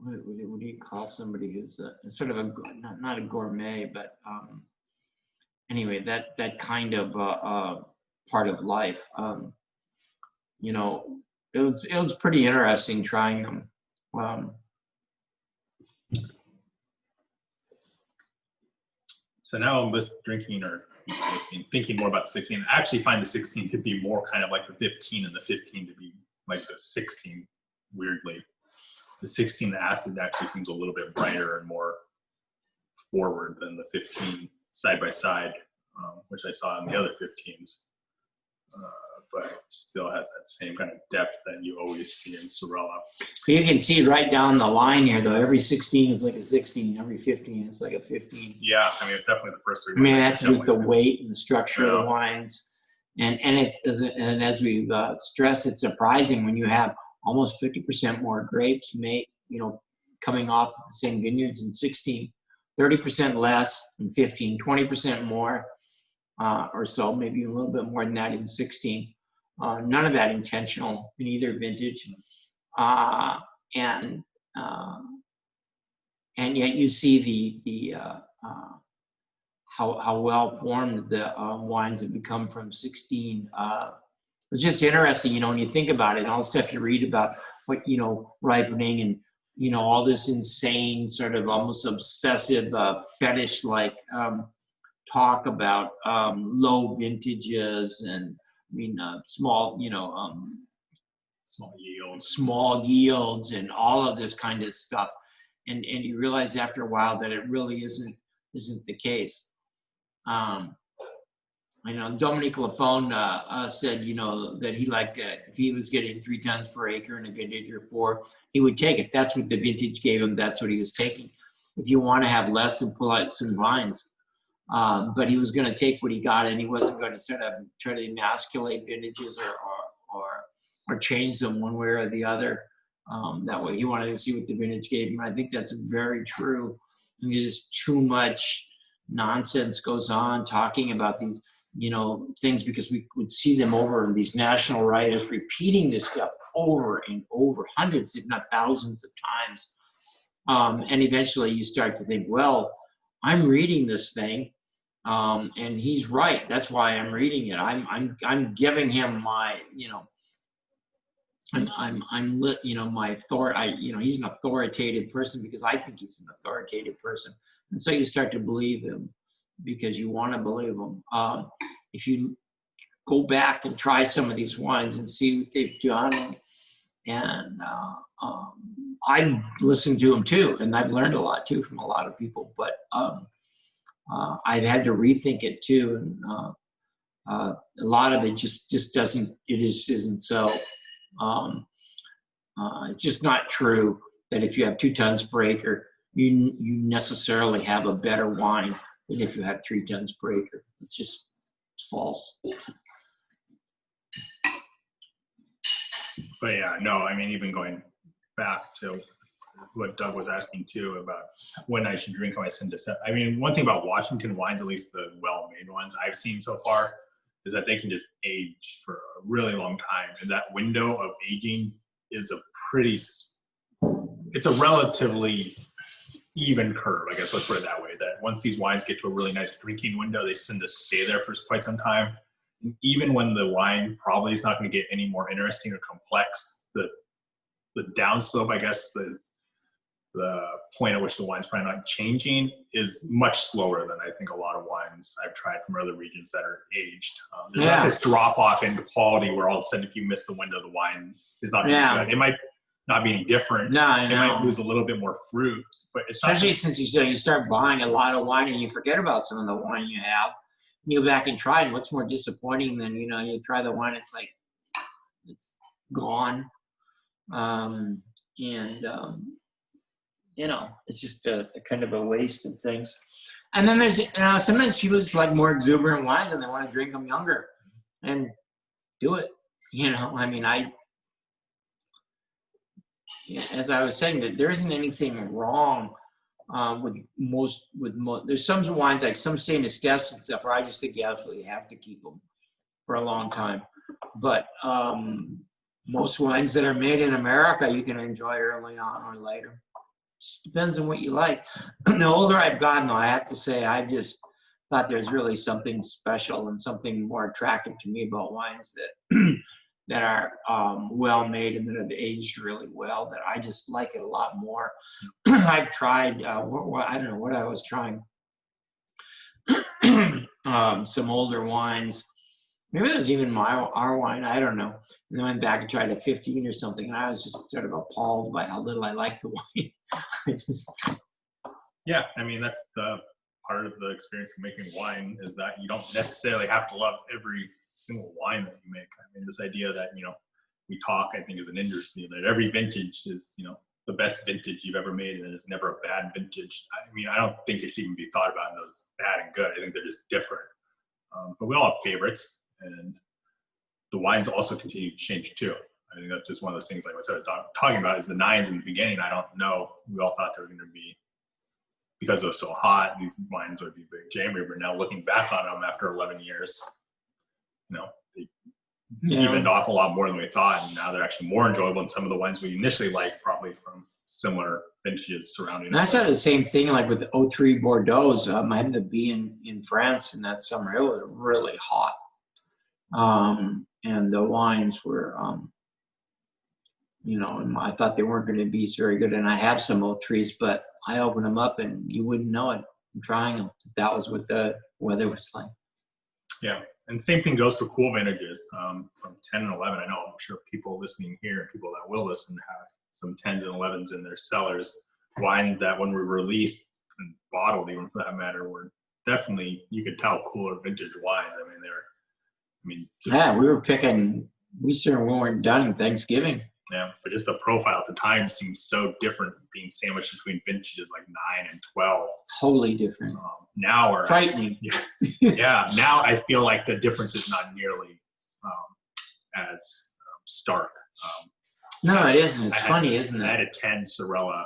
do you call somebody who's sort of not a gourmet, but anyway, that kind of part of life. It was pretty interesting trying them. So now I'm thinking more about the 16. I actually find the 16 to be more kind of like the 15 and the 15 to be like the 16, weirdly. The 16, the acid actually seems a little bit brighter and more forward than the 15 side by side, which I saw in the other 15s. But it still has that same kind of depth that you always see in Sorella. You can see right down the line here, though. Every 16 is like a 16. Every 15 is like a 15. Yeah, I mean, definitely the first 3. I mean, that's with the weight and the structure of the wines. And as we've stressed, it's surprising when you have almost 50% more grapes coming off the same vineyards in 16, 30% less in 15, 20% more or so, maybe a little bit more than that in 16. None of that intentional in either vintage. And yet you see the how well formed the wines have become from 16 it's just interesting, you know, when you think about it, and all the stuff you read about what, you know, ripening and, you know, all this insane sort of almost obsessive fetish like talk about low vintages and I mean small, you know, small yields and all of this kind of stuff, and you realize after a while that it really isn't the case. I know Dominique Lafone said, you know, that he liked if he was getting 3 tons per acre in a vintage or 4, he would take it. That's what the vintage gave him. That's what he was taking. If you want to have less, then pull out some vines. But he was going to take what he got, and he wasn't going to sort of try to emasculate vintages or change them one way or the other. That way, he wanted to see what the vintage gave him. I think that's very true. And there's just too much nonsense goes on talking about these, you know, things because we would see them over in these national writers repeating this stuff over and over, hundreds, if not thousands of times. And eventually you start to think, well, I'm reading this thing, and he's right. That's why I'm reading it. I'm giving him my, you know, you know, my you know, he's an authoritative person because I think he's an authoritative person. And so you start to believe him because you want to believe him. If you go back and try some of these wines and see what they've done, and I've listened to them too, and I've learned a lot too from a lot of people, but I've had to rethink it too. And a lot of it just doesn't, isn't so. It's just not true that if you have 2 tons per acre, you necessarily have a better wine than if you have 3 tons per acre. It's false. But yeah, no, I mean, even going back to what Doug was asking too about when I should drink them, I mean, one thing about Washington wines, at least the well-made ones I've seen so far, is that they can just age for a really long time. And that window of aging is it's a relatively even curve, I guess, let's put it that way, that once these wines get to a really nice drinking window, they tend to stay there for quite some time. And even when the wine probably is not going to get any more interesting or complex, the downslope, I guess, the point at which the wine's probably not changing is much slower than I think a lot of wines I've tried from other regions that are aged. There's not this drop off in quality where all of a sudden if you miss the window, the wine is not good. It might not be any different. No, I know. It might lose a little bit more fruit, but it's especially since you start buying a lot of wine and you forget about some of the wine you have. And you go back and try it. What's more disappointing than, you know, you try the wine, it's like it's gone, you know, it's just a kind of a waste of things. And then there's, you know, sometimes people just like more exuberant wines and they want to drink them younger, and do it. You know, I mean, as I was saying, that there isn't anything wrong with most. There's some wines like some Saint Estèphes and stuff where I just think you absolutely have to keep them for a long time. But most wines that are made in America, you can enjoy early on or later. Just depends on what you like. The older I've gotten, though, I have to say, I've just thought there's really something special and something more attractive to me about wines that that are well made and that have aged really well, that I just like it a lot more. I've tried, I don't know what I was trying, some older wines. Maybe it was even our wine, I don't know. And then went back and tried a 15 or something, and I was just sort of appalled by how little I liked the wine. Yeah, I mean, that's the part of the experience of making wine, is that you don't necessarily have to love every single wine that you make. I mean, this idea that, you know, we talk, I think, as an industry, that every vintage is, you know, the best vintage you've ever made, and there's never a bad vintage. I mean, I don't think it should even be thought about in those bad and good. I think they're just different. But we all have favorites, and the wines also continue to change too. I think that's just one of those things, like what I was talking about, is the 9s in the beginning. I don't know. We all thought they were going to be, because it was so hot, these wines would be big jammy. But now looking back on them after 11 years, you know, they evened off a lot more than we thought. And now they're actually more enjoyable than some of the wines we initially liked, probably from similar vintages surrounding us. I saw the same thing like with 03 Bordeaux. I happened to be in France in that summer. It was really hot. and the wines were, you know, and I thought they weren't going to be very good. And I have some old trees, but I opened them up and you wouldn't know it from trying them. That was what the weather was like. Yeah, and same thing goes for cool vintages from 10 and 11. I know I'm sure people listening here and people that will listen have some 10s and 11s in their cellars. Wines that when we released and bottled, even for that matter, were definitely, you could tell, cooler vintage wines. I mean, just, Yeah, we were picking, we certainly weren't done in Thanksgiving. yeah, but just the profile at the time seems so different, being sandwiched between vintages like 9 and 12. Totally different. Now, or Frightening. yeah, now I feel like the difference is not nearly as stark. No, it isn't. It's funny, isn't I had it? a 10 Sorella a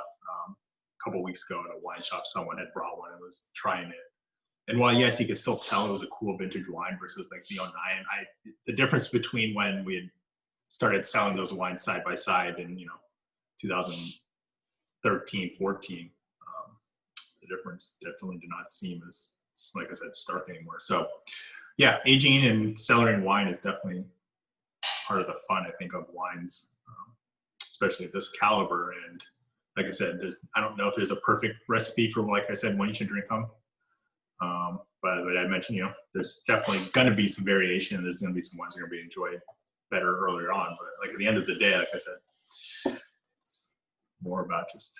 couple weeks ago at a wine shop. Someone had brought one and was trying it. And while, yes, you could still tell it was a cool vintage wine versus like the 09, the difference between when we had started selling those wines side by side in, 2013, 14, the difference definitely did not seem as, like I said, stark anymore. So yeah, aging and cellaring wine is definitely part of the fun, I think, of wines, especially at this caliber. And like I said, I don't know if there's a perfect recipe for, like I said, when you should drink them. But I mentioned, there's definitely going to be some variation. There's going to be some wines that are going to be enjoyed better earlier on. But like at the end of the day, like I said, it's more about just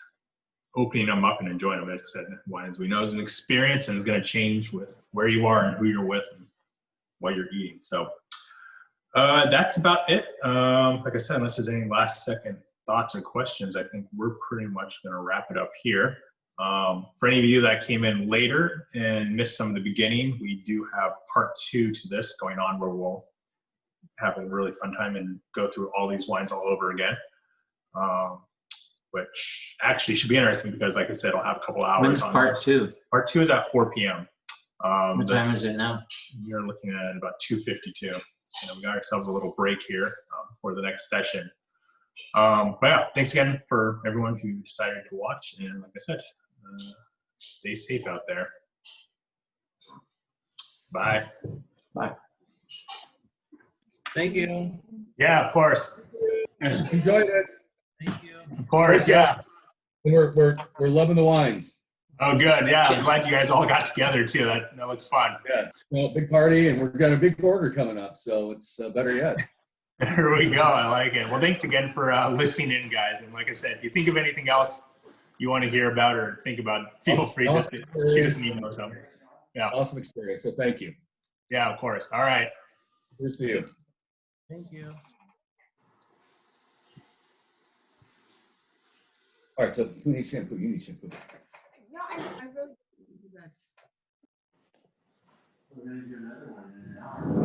opening them up and enjoying them. Like I said, wine, as we know, is an experience and is going to change with where you are and who you're with and what you're eating. So that's about it. Like I said, unless there's any last second thoughts or questions, I think we're pretty much going to wrap it up here. For any of you that came in later and missed some of the beginning, we do have part 2 to this going on where we'll have a really fun time and go through all these wines all over again, which actually should be interesting because, like I said, I'll have a couple hours. When's on part 2? Part 2 is at 4 p.m. What time is it now? You're looking at about 2:52. So we got ourselves a little break here for the next session. But yeah, thanks again for everyone who decided to watch. And like I said, stay safe out there. Bye. Bye. Thank you. Yeah, of course. Enjoy this. Thank you. Of course, yeah. We're loving the wines. Oh, good. Yeah, I'm glad you guys all got together too. That looks fun. Yeah. Well, big party, and we've got a big order coming up, so it's better yet. There we go. I like it. Well, thanks again for listening in, guys. And like I said, if you think of anything else you want to hear about or think about, feel free just to give us an email or something. Yeah. Awesome experience. So thank you. Yeah, of course. All right. Here's to you. Thank you. All right. So who needs shampoo? You need shampoo. No, I really, that's. We're going to do another one in an hour.